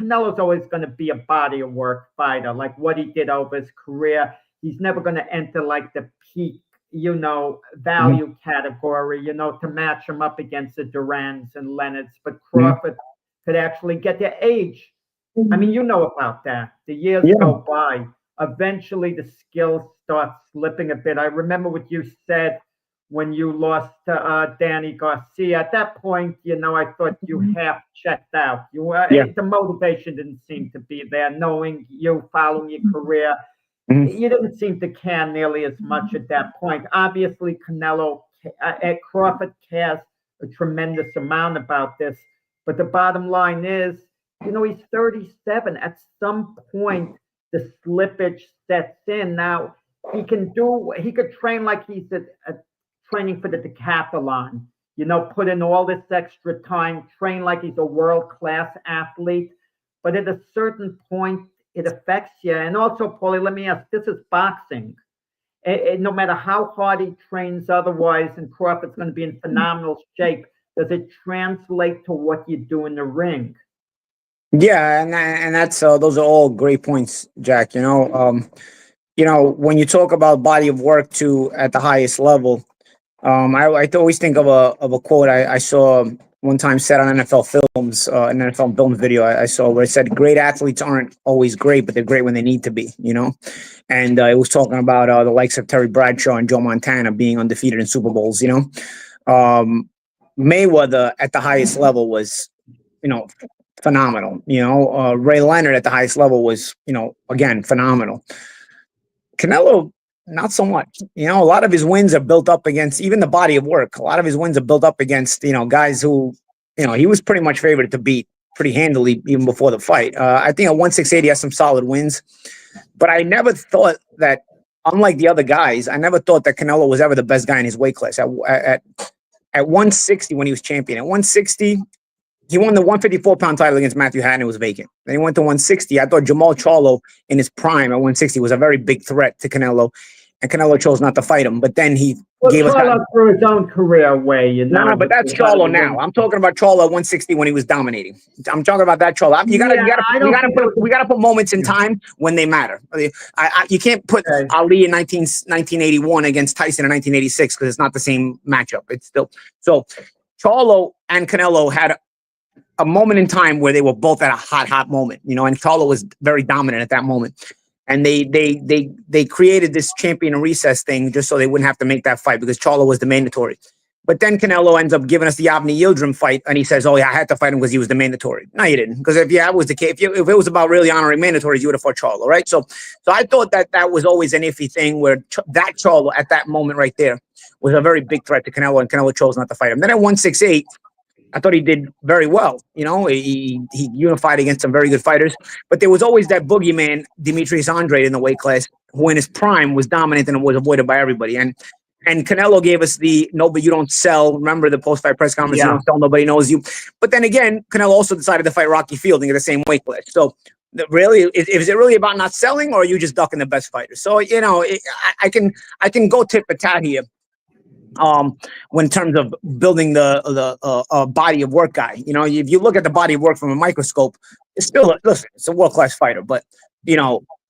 Canelo's always going to be a body of work fighter, like what he did over his career. He's never going to enter like the peak, value category, to match him up against the Durans and Leonards. But Crawford could actually get their age. I mean, you know about that. The years go by. Eventually, the skills start slipping a bit. I remember what you said when you lost to Danny Garcia. At that point, I thought you half checked out. The motivation didn't seem to be there. Knowing you, following your career, you didn't seem to care nearly as much at that point. Obviously, Crawford cares a tremendous amount about this. But the bottom line is, he's 37. At some point, the slippage sets in. Now, he could train like he's training for the decathlon, put in all this extra time, train like he's a world-class athlete. But at a certain point, it affects you. And also, Paulie, let me ask, this is boxing. No matter how hard he trains otherwise, and Crawford's going to be in phenomenal shape, does it translate to what you do in the ring? Yeah, and that's those are all great points, Jack. When you talk about body of work at the highest level, I always think of a quote I saw one time said on NFL Films, an NFL Films video I saw, where it said, "Great athletes aren't always great, but they're great when they need to be." And it was talking about the likes of Terry Bradshaw and Joe Montana being undefeated in Super Bowls. Mayweather at the highest level was, phenomenal. Ray Leonard at the highest level was, again, phenomenal. Canelo, not so much. A lot of his wins are built up against even the body of work. A lot of his wins are built up against, guys who, he was pretty much favored to beat pretty handily even before the fight. I think at 168, he has some solid wins, but I never thought that, unlike the other guys, I never thought that Canelo was ever the best guy in his weight class. At 160, when he was champion, at 160, he won the 154-pound title against Matthew Hatton. It was vacant. Then he went to 160. I thought Jamal Charlo in his prime at 160 was a very big threat to Canelo, and Canelo chose not to fight him. But then he gave us Charlo threw his own career away. No, but that's Charlo now. I'm talking about Charlo at 160 when he was dominating. I'm talking about that Charlo. We gotta put moments in time when they matter. You can't put Ali in 1981 against Tyson in 1986 because it's not the same matchup. It's still so. Charlo and Canelo had a moment in time where they were both at a hot moment, and Charlo was very dominant at that moment. And they created this champion and recess thing just so they wouldn't have to make that fight because Charlo was the mandatory. But then Canelo ends up giving us the Avni Yildirim fight, and he says, "Oh yeah, I had to fight him because he was the mandatory." No, you didn't, because if that was the case, if it was about really honoring mandatories, you would have fought Charlo, right? So I thought that was always an iffy thing where that Charlo at that moment right there was a very big threat to Canelo, and Canelo chose not to fight him. Then at 168. I thought he did very well. He unified against some very good fighters, but there was always that boogeyman, Demetrius Andrade, in the weight class, who in his prime was dominant and was avoided by everybody. And Canelo gave us the "no, but you don't sell." Remember the post-fight press conference? Yeah. You don't sell, nobody knows you. But then again, Canelo also decided to fight Rocky Fielding at the same weight class. So really, is it really about not selling, or are you just ducking the best fighters? So I can go tit for tat here. When in terms of building the body of work guy, if you look at the body of work from a microscope, it's still it's a world-class fighter, but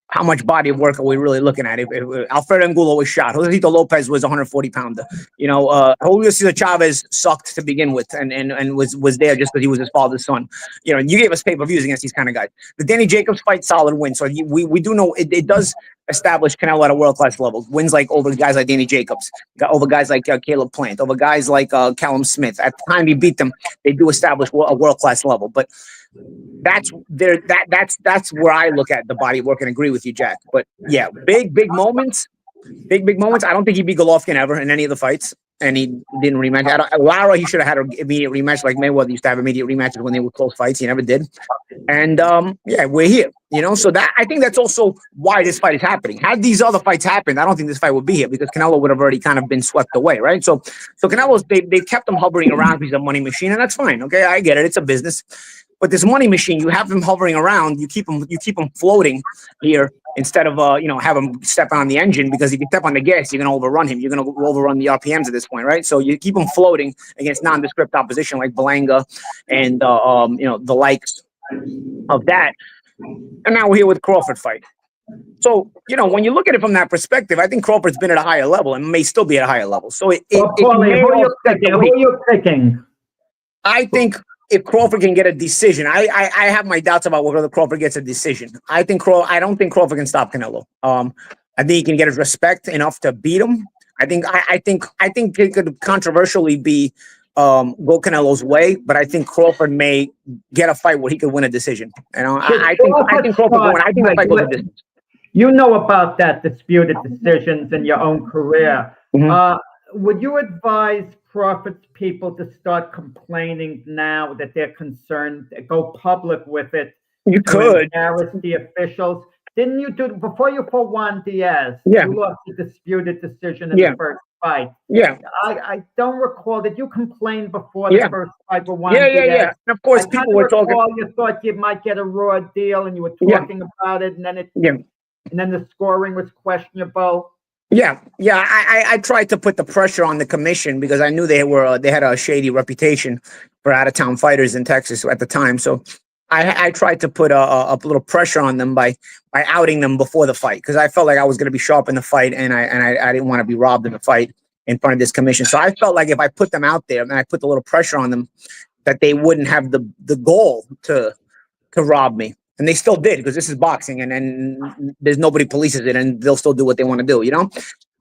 how much body of work are we really looking at? If Alfredo Angulo was shot, Josecito Lopez was 140-pounder. Julio Cesar Chavez sucked to begin with, and was there just because he was his father's son. You gave us pay-per-views against these kind of guys. The Danny Jacobs fight, solid win. So we do know it does establish Canelo at a world-class level. Wins like over guys like Danny Jacobs, over guys like Caleb Plant, over guys like Callum Smith. At the time he beat them, they do establish a world-class level. But that's where I look at the body of work and agree with you, Jack. But yeah, big moments. I don't think he beat Golovkin ever in any of the fights, and he didn't rematch. Lara, he should have had an immediate rematch like Mayweather used to have immediate rematches when they were close fights. He never did. And we're here. So that I think that's also why this fight is happening. Had these other fights happened, I don't think this fight would be here because Canelo would have already kind of been swept away, right? So Canelo's they've kept him hovering around because he's a money machine, and that's fine. Okay, I get it. It's a business. But this money machine, you have him hovering around, you keep him floating here instead of have him step on the engine, because if you step on the gas, you're going to overrun him. You're going to overrun the RPMs at this point, right? So you keep him floating against nondescript opposition like Belanga and the likes. of that. And now we're here with Crawford fight. So, when you look at it from that perspective, I think Crawford's been at a higher level and may still be at a higher level. So Paulie, who are you picking? I think if Crawford can get a decision, I have my doubts about whether Crawford gets a decision. I don't think Crawford can stop Canelo. I think he can get his respect enough to beat him. I think it could controversially be go Canelo's way, but I think Crawford may get a fight where he could win a decision. I think Crawford will win. I think the fight goes a distance. You know about that disputed decisions in your own career. Would you advise Crawford's people to start complaining now that they're concerned, go public with it? You could embarrass the officials. Didn't you do before you fought Juan Diaz? Yeah. You lost the disputed decision in the first fight. Yeah. I don't recall. Did you complain before the first fight with Juan Diaz? Yeah. And of course, people were talking. You thought you might get a raw deal, and you were talking about it, and then and then the scoring was questionable. Yeah. I tried to put the pressure on the commission because I knew they had a shady reputation for out of town fighters in Texas at the time. So I tried to put a little pressure on them by outing them before the fight because I felt like I was going to be sharp in the fight and I didn't want to be robbed in the fight in front of this commission. So I felt like if I put them out there and I put a little pressure on them, that they wouldn't have the goal to rob me. And they still did because this is boxing and there's nobody polices it and they'll still do what they want to do,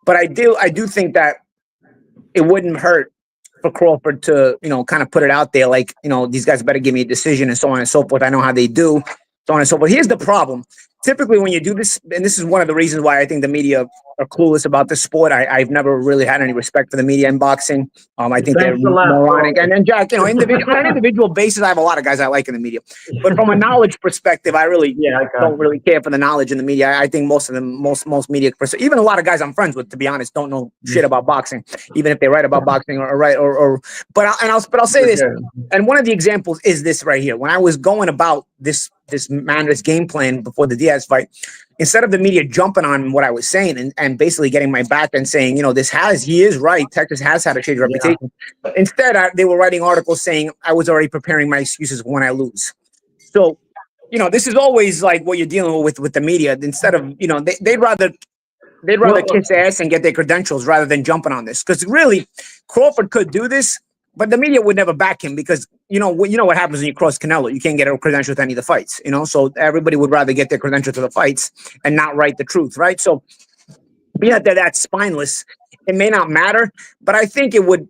But I do think that it wouldn't hurt for Crawford to, kind of put it out there like, these guys better give me a decision and so on and so forth. I know how they do, so on and so forth. Here's the problem. Typically when you do this, and this is one of the reasons why I think the media are clueless about this sport. I've never really had any respect for the media in boxing. I think they're moronic. And then Jack, on an individual basis, I have a lot of guys I like in the media. But from a knowledge perspective, I really don't really care for the knowledge in the media. I think most media, even a lot of guys I'm friends with, to be honest, don't know shit about boxing, even if they write about boxing but I'll say this. And one of the examples is this right here. When I was going about this Mandaris game plan before the Diaz fight, instead of the media jumping on what I was saying and basically getting my back and saying, he is right. Texas has had a shady reputation. Instead, they were writing articles saying I was already preparing my excuses when I lose. So, this is always like what you're dealing with the media. Instead of, they'd rather kiss ass and get their credentials rather than jumping on this. Because really, Crawford could do this, but the media would never back him because you know what happens when you cross Canelo. You can't get a credential to any of the fights, So everybody would rather get their credential to the fights and not write the truth, right? So being that that's spineless, it may not matter, but I think it would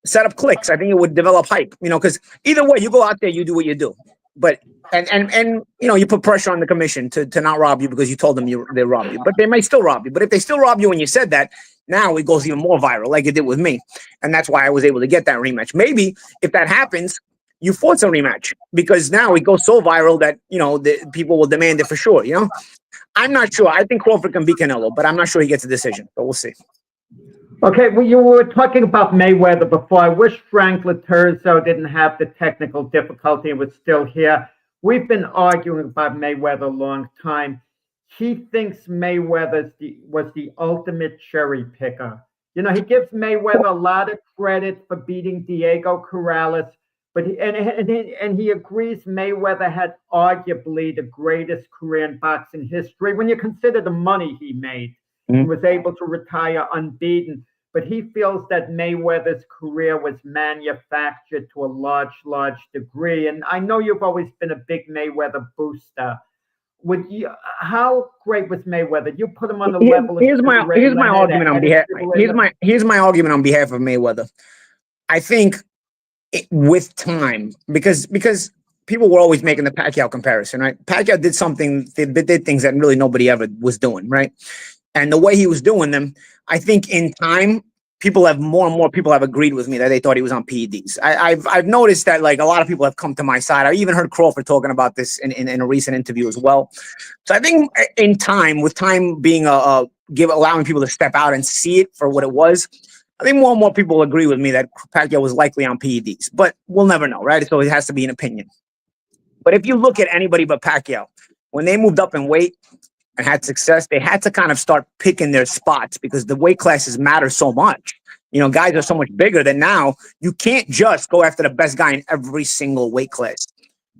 set up clicks. I think it would develop hype, because either way, you go out there, you do what you do. But and you put pressure on the commission to not rob you because you told them they robbed you, but they may still rob you. But if they still rob you when you said that, now it goes even more viral, like it did with me, and that's why I was able to get that rematch. Maybe if that happens, you force a rematch because now it goes so viral that the people will demand it for sure. I'm not sure. I think Crawford can beat Canelo, but I'm not sure he gets a decision. But we'll see. Okay, well, you were talking about Mayweather before. I wish Frank Laterzo didn't have the technical difficulty and was still here. We've been arguing about Mayweather a long time. He thinks Mayweather was the ultimate cherry picker. He gives Mayweather a lot of credit for beating Diego Corrales, but he agrees Mayweather had arguably the greatest career in boxing history when you consider the money he made. He was able to retire unbeaten, but he feels that Mayweather's career was manufactured to a large degree. And I know you've always been a big Mayweather booster. How great was Mayweather? You put him on the level. Here's my argument on behalf. Here's my argument on behalf of Mayweather. I think with time, because people were always making the Pacquiao comparison, right? Pacquiao did something, they did things that really nobody ever was doing, right? And the way he was doing them, I think in time, more and more people have agreed with me that they thought he was on PEDs. I've noticed that like a lot of people have come to my side. I even heard Crawford talking about this in a recent interview as well. So I think in time, with time being allowing people to step out and see it for what it was, I think more and more people agree with me that Pacquiao was likely on PEDs, but we'll never know, right? So it has to be an opinion. But if you look at anybody but Pacquiao, when they moved up in weight and had success, they had to kind of start picking their spots because the weight classes matter so much. Guys are so much bigger that now you can't just go after the best guy in every single weight class.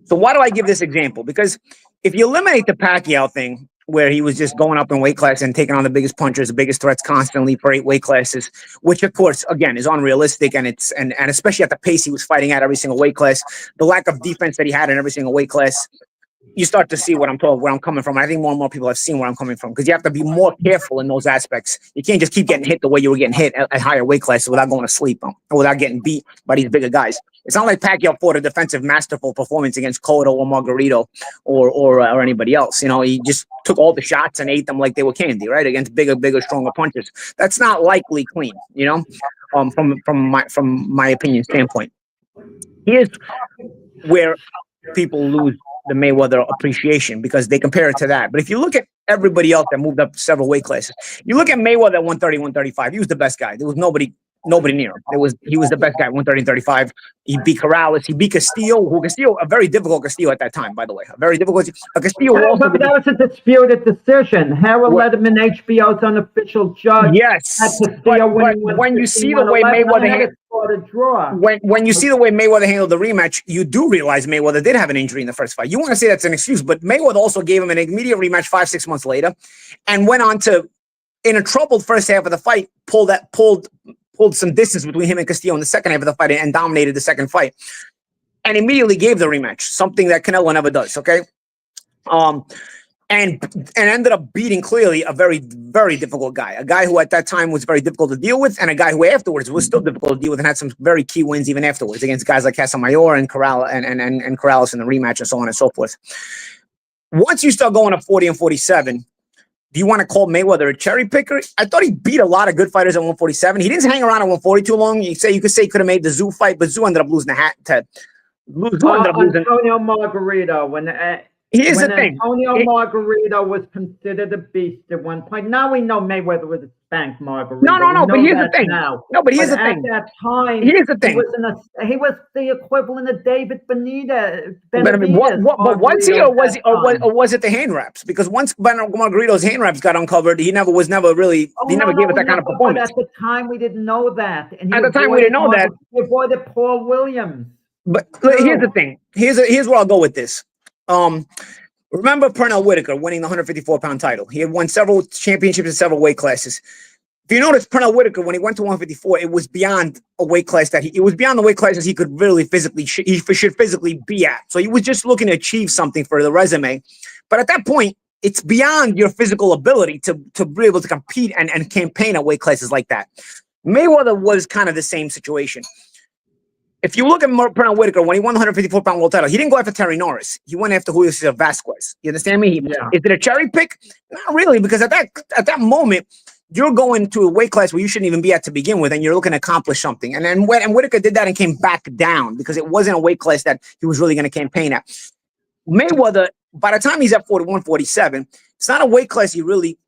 So why do I give this example? Because if you eliminate the Pacquiao thing, where he was just going up in weight class and taking on the biggest punchers, the biggest threats constantly for 8 weight classes, which of course, again, is unrealistic. And and especially at the pace he was fighting at every single weight class, the lack of defense that he had in every single weight class, you start to see where I'm coming from. I think more and more people have seen where I'm coming from, because you have to be more careful in those aspects. You can't just keep getting hit the way you were getting hit at higher weight classes without going to sleep or without getting beat by these bigger guys. It's not like Pacquiao fought a defensive, masterful performance against Cotto or Margarito or anybody else. You know, he just took all the shots and ate them like they were candy, right? Against bigger, stronger punches. That's not likely clean, you know, from my opinion standpoint. Here's where people lose the Mayweather appreciation, because they compare it to that. But if you look at everybody else that moved up several weight classes, you look at Mayweather at 130, 135. He was the best guy. There was nobody near him. He was the best guy at 130 and 35. He beat Corrales. He beat Castillo, a very difficult Castillo at that time, by the way. A very difficult Castillo. But that was a disputed decision. Harold Letterman, HBO's unofficial judge. Yes, but when you see the way Mayweather when you see the way Mayweather handled the rematch, you do realize Mayweather did have an injury in the first fight. You want to say that's an excuse, but Mayweather also gave him an immediate rematch 5-6 months later, and went on to, in a troubled first half of the fight, pulled some distance between him and Castillo in the second half of the fight and dominated the second fight, and immediately gave the rematch, something that Canelo never does. Okay. And ended up beating clearly a very, very difficult guy, a guy who at that time was very difficult to deal with, and a guy who afterwards was still difficult to deal with and had some very key wins even afterwards against guys like Casamayor and Corrales and Corrales in the rematch and so on and so forth. Once you start going to 40 and 47, do you want to call Mayweather a cherry picker? I thought he beat a lot of good fighters at 147. He didn't hang around at 140 too long. You could say he could have made the Zoo fight, but Zoo ended up losing the hat to Antonio Margarito when here's the thing. Antonio Margarito was considered a beast at one point. Now we know Mayweather was a spanked Margarito. No, but here's the thing. But here's the thing. At that time, here's the thing. He was the equivalent of David Benitez. But was he, or was it the hand wraps? Because once Margarito's hand wraps got uncovered, he never gave it that kind of performance. But at the time, we didn't know that. At the time, we didn't know that. He avoided Paul Williams. But here's the thing. Here's where I'll go with this. Remember Pernell Whitaker winning the 154-pound title. He had won several championships in several weight classes. If you notice, Pernell Whitaker, when he went to 154, it was beyond a weight class it was beyond the weight classes he could really should physically be at. So he was just looking to achieve something for the resume. But at that point, it's beyond your physical ability to be able to compete and campaign at weight classes like that. Mayweather was kind of the same situation. If you look at Pernell Whitaker, when he won the 154-pound world title, he didn't go after Terry Norris. He went after Julio Cesar Vasquez. You understand me? Is it a cherry pick? Not really, because at that moment, you're going to a weight class where you shouldn't even be at to begin with, and you're looking to accomplish something. And Whitaker did that and came back down because it wasn't a weight class that he was really going to campaign at. Mayweather, by the time he's at 41, 47, it's not a weight class he really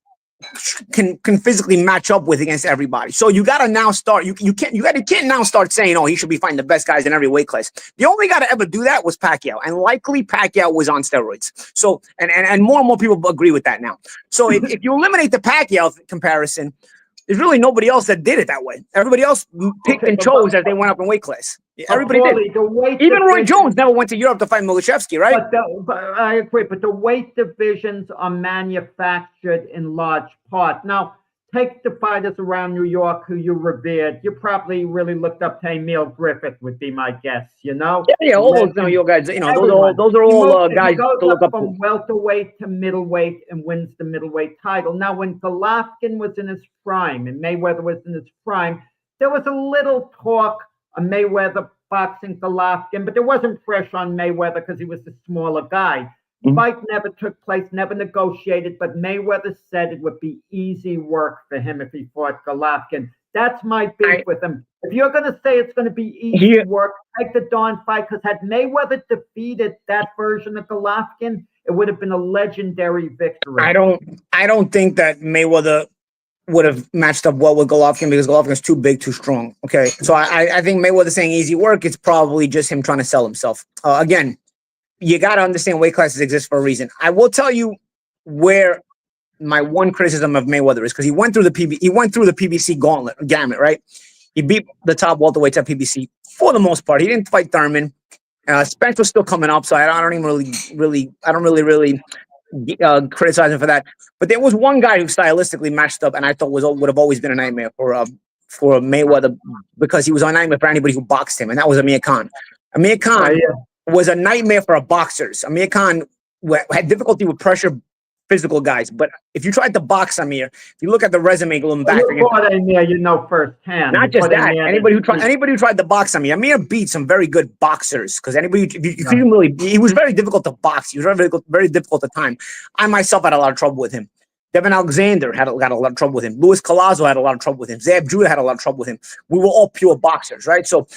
can physically match up with against everybody. So you got to now start. You can't now start saying, oh, he should be fighting the best guys in every weight class. The only guy to ever do that was Pacquiao, and likely Pacquiao was on steroids. So and more and more people agree with that now. So if you eliminate the Pacquiao comparison, there's really nobody else that did it that way. Everybody else picked and chose as they went up in weight class. Everybody did. Even Roy Jones never went to Europe to fight Milishevsky, right? But I agree. But the weight divisions are manufactured in large part. Now, take the fighters around New York who you revered. You probably really looked up to Emil Griffith, would be my guess. You know? Yeah. All those New York guys. You know, those are all guys to look up from welterweight to middleweight and wins the middleweight title. Now, when Golovkin was in his prime and Mayweather was in his prime, there was a little talk of Mayweather boxing Golovkin, but there wasn't pressure on Mayweather because he was a smaller guy. Fight never took place, never negotiated, but Mayweather said it would be easy work for him if he fought Golovkin. That's my beef with him. If you're going to say it's going to be easy work, take the darn fight, because had Mayweather defeated that version of Golovkin, it would have been a legendary victory. I don't think that Mayweather would have matched up well with Golovkin because Golovkin is too big, too strong. Okay, so I think Mayweather saying easy work, it's probably just him trying to sell himself. Again, you got to understand weight classes exist for a reason. I will tell you where my one criticism of Mayweather is, because he went through the PBC gamut, right? He beat the top welterweights at PBC for the most part. He didn't fight Thurman. Spence was still coming up, so I don't even really criticize him for that. But there was one guy who stylistically matched up, and I thought would have always been a nightmare for Mayweather, because he was a nightmare for anybody who boxed him, and that was Amir Khan. Amir Khan was a nightmare for boxers. Amir Khan had difficulty with pressure physical guys, but if you tried to box Amir, if you look at the resume going back, you know firsthand. Not just that. Anybody who tried to box Amir beat some very good boxers, because he was very difficult to box. He was very difficult to time. I myself had a lot of trouble with him. Devin Alexander got a lot of trouble with him. Luis Collazo had a lot of trouble with him. Zab Judah had a lot of trouble with him. We were all pure boxers, right? So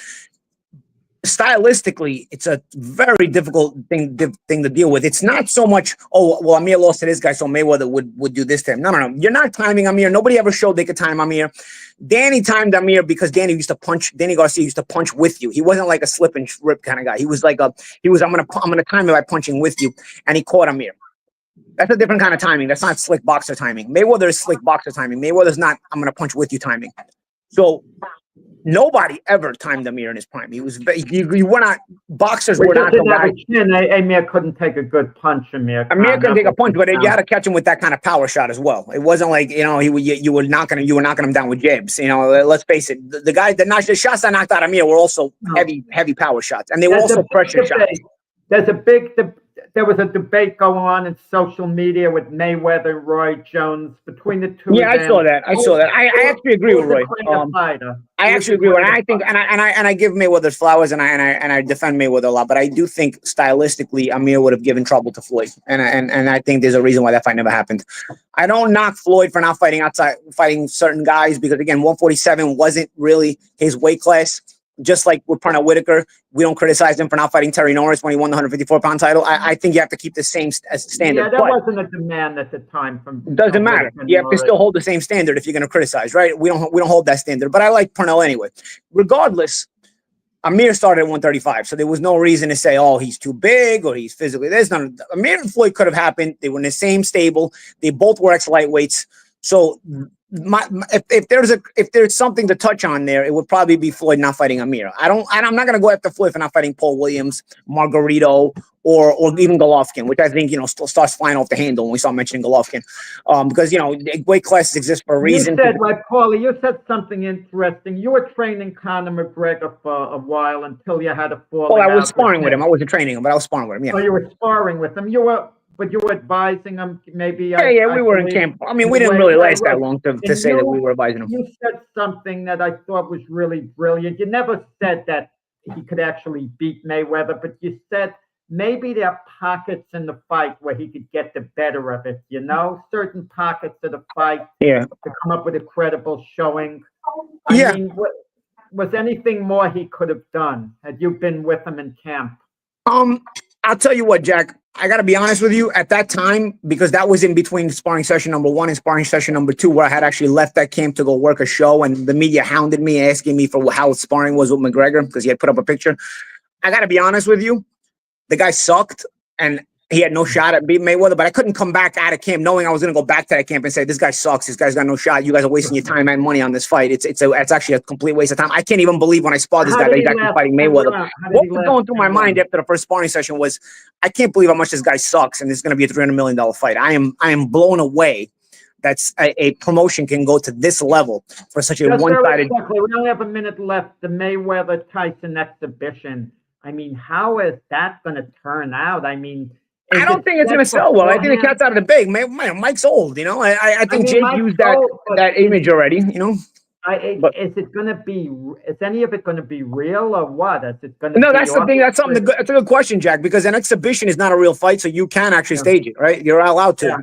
stylistically, it's a very difficult thing to deal with. It's not so much, oh, well, Amir lost to this guy, so Mayweather would do this to him. No. You're not timing Amir. Nobody ever showed they could time Amir. Danny timed Amir because Danny Garcia used to punch with you. He wasn't like a slip and rip kind of guy. He was like I'm gonna time it by punching with you, and he caught Amir. That's a different kind of timing. That's not slick boxer timing. Mayweather is slick boxer timing. Mayweather's not, I'm gonna punch with you timing. So nobody ever timed Amir in his prime. Boxers were not the guy. Amir couldn't take a good punch. Amir couldn't take a punch, but you had to catch him with that kind of power shot as well. It wasn't like, you were knocking him down with jabs. Let's face it. The shots that knocked out Amir were also heavy power shots, and they were also pressure shots. There was a debate going on in social media with Mayweather and Roy Jones between the two. Yeah, I saw that. I actually agree with Roy. I actually agree with, and I think, and I give Mayweather flowers, and I defend Mayweather a lot. But I do think stylistically, Amir would have given trouble to Floyd, and I think there's a reason why that fight never happened. I don't knock Floyd for not fighting certain guys, because again, 147 wasn't really his weight class. Just like with Pernell Whitaker, we don't criticize him for not fighting Terry Norris when he won the 154-pound title. I think you have to keep the same standard. Yeah, that wasn't a demand at the time. Doesn't matter. You have to still hold the same standard if you're going to criticize, right? We don't hold that standard. But I like Pernell anyway. Regardless, Amir started at 135, so there was no reason to say, oh, he's too big or he's physically. There's none. Amir and Floyd could have happened. They were in the same stable. They both were ex-lightweights. So if there's something to touch on there, it would probably be Floyd not fighting Amir. I'm not going to go after Floyd for not fighting Paul Williams, Margarito, or even Golovkin, which I think still starts flying off the handle when we start mentioning Golovkin, because weight classes exist for a reason. Paulie, you said something interesting. You were training Conor McGregor for a while until you had a fall. Well, I was sparring with him. I wasn't training him, but I was sparring with him. Yeah. Oh, you were sparring with him. But you were advising him, maybe. Yeah, we were in camp. I mean, we didn't really last that long to say that we were advising him. You said something that I thought was really brilliant. You never said that he could actually beat Mayweather, but you said maybe there are pockets in the fight where he could get the better of it, certain pockets of the fight to come up with a credible showing. I mean, was anything more he could have done had you been with him in camp? I'll tell you what, Jack. I got to be honest with you, at that time, because that was in between sparring session number 1 and sparring session number 2, where I had actually left that camp to go work a show, and the media hounded me, asking me for how sparring was with McGregor, because he had put up a picture. I got to be honest with you, the guy sucked, and he had no shot at beating Mayweather, but I couldn't come back out of camp knowing I was going to go back to that camp and say, this guy sucks. This guy's got no shot. You guys are wasting your time and money on this fight. It's actually a complete waste of time. I can't even believe when I sparred this guy that he's actually fighting Mayweather. What was going through my mind after the first sparring session was, I can't believe how much this guy sucks, and this is going to be a $300 million fight. I am blown away that's a promotion can go to this level for such a one-sided. We only have a minute left. The Mayweather-Tyson exhibition. I mean, how is that going to turn out? I mean, I don't think it's going to sell well. I think the cat's out of the bag. Mike's old, I think Jake used that image already, Is it going to be? Is any of it going to be real or what? Is it going to? No, that's the thing. That's something. That's a good question, Jack. Because an exhibition is not a real fight, so you can actually stage it, right? You're allowed to.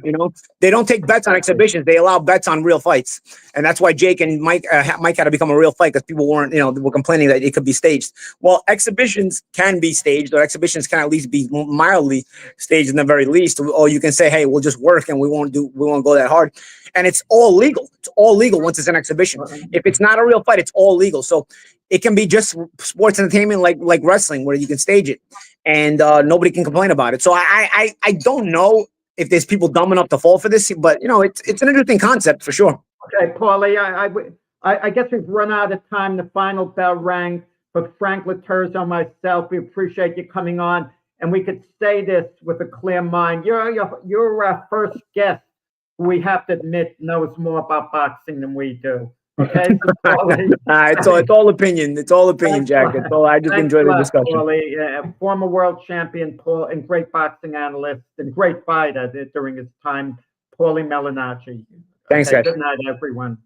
They don't take bets on exhibitions. They allow bets on real fights, and that's why Jake and Mike had to become a real fight, because people weren't, were complaining that it could be staged. Well, exhibitions can be staged, or exhibitions can at least be mildly staged in the very least. Or you can say, hey, we'll just work and we won't go that hard. And it's all legal. It's all legal once it's an exhibition. If it's not a real fight, it's all legal. So it can be just sports entertainment like wrestling, where you can stage it and nobody can complain about it. So I don't know if there's people dumb enough to fall for this, but it's an interesting concept for sure. Okay, Paulie, I guess we've run out of time. The final bell rang But Frank Laterzo, myself, we appreciate you coming on. And we could say this with a clear mind. You're our first guest who we have to admit knows more about boxing than we do. Okay? It's all opinion. It's all opinion, Jack. It's all. I just enjoy the discussion. Paulie, former world champion, Paul, and great boxing analyst and great fighter during his time, Paulie Malignaggi. Thanks, guys. Good night, everyone.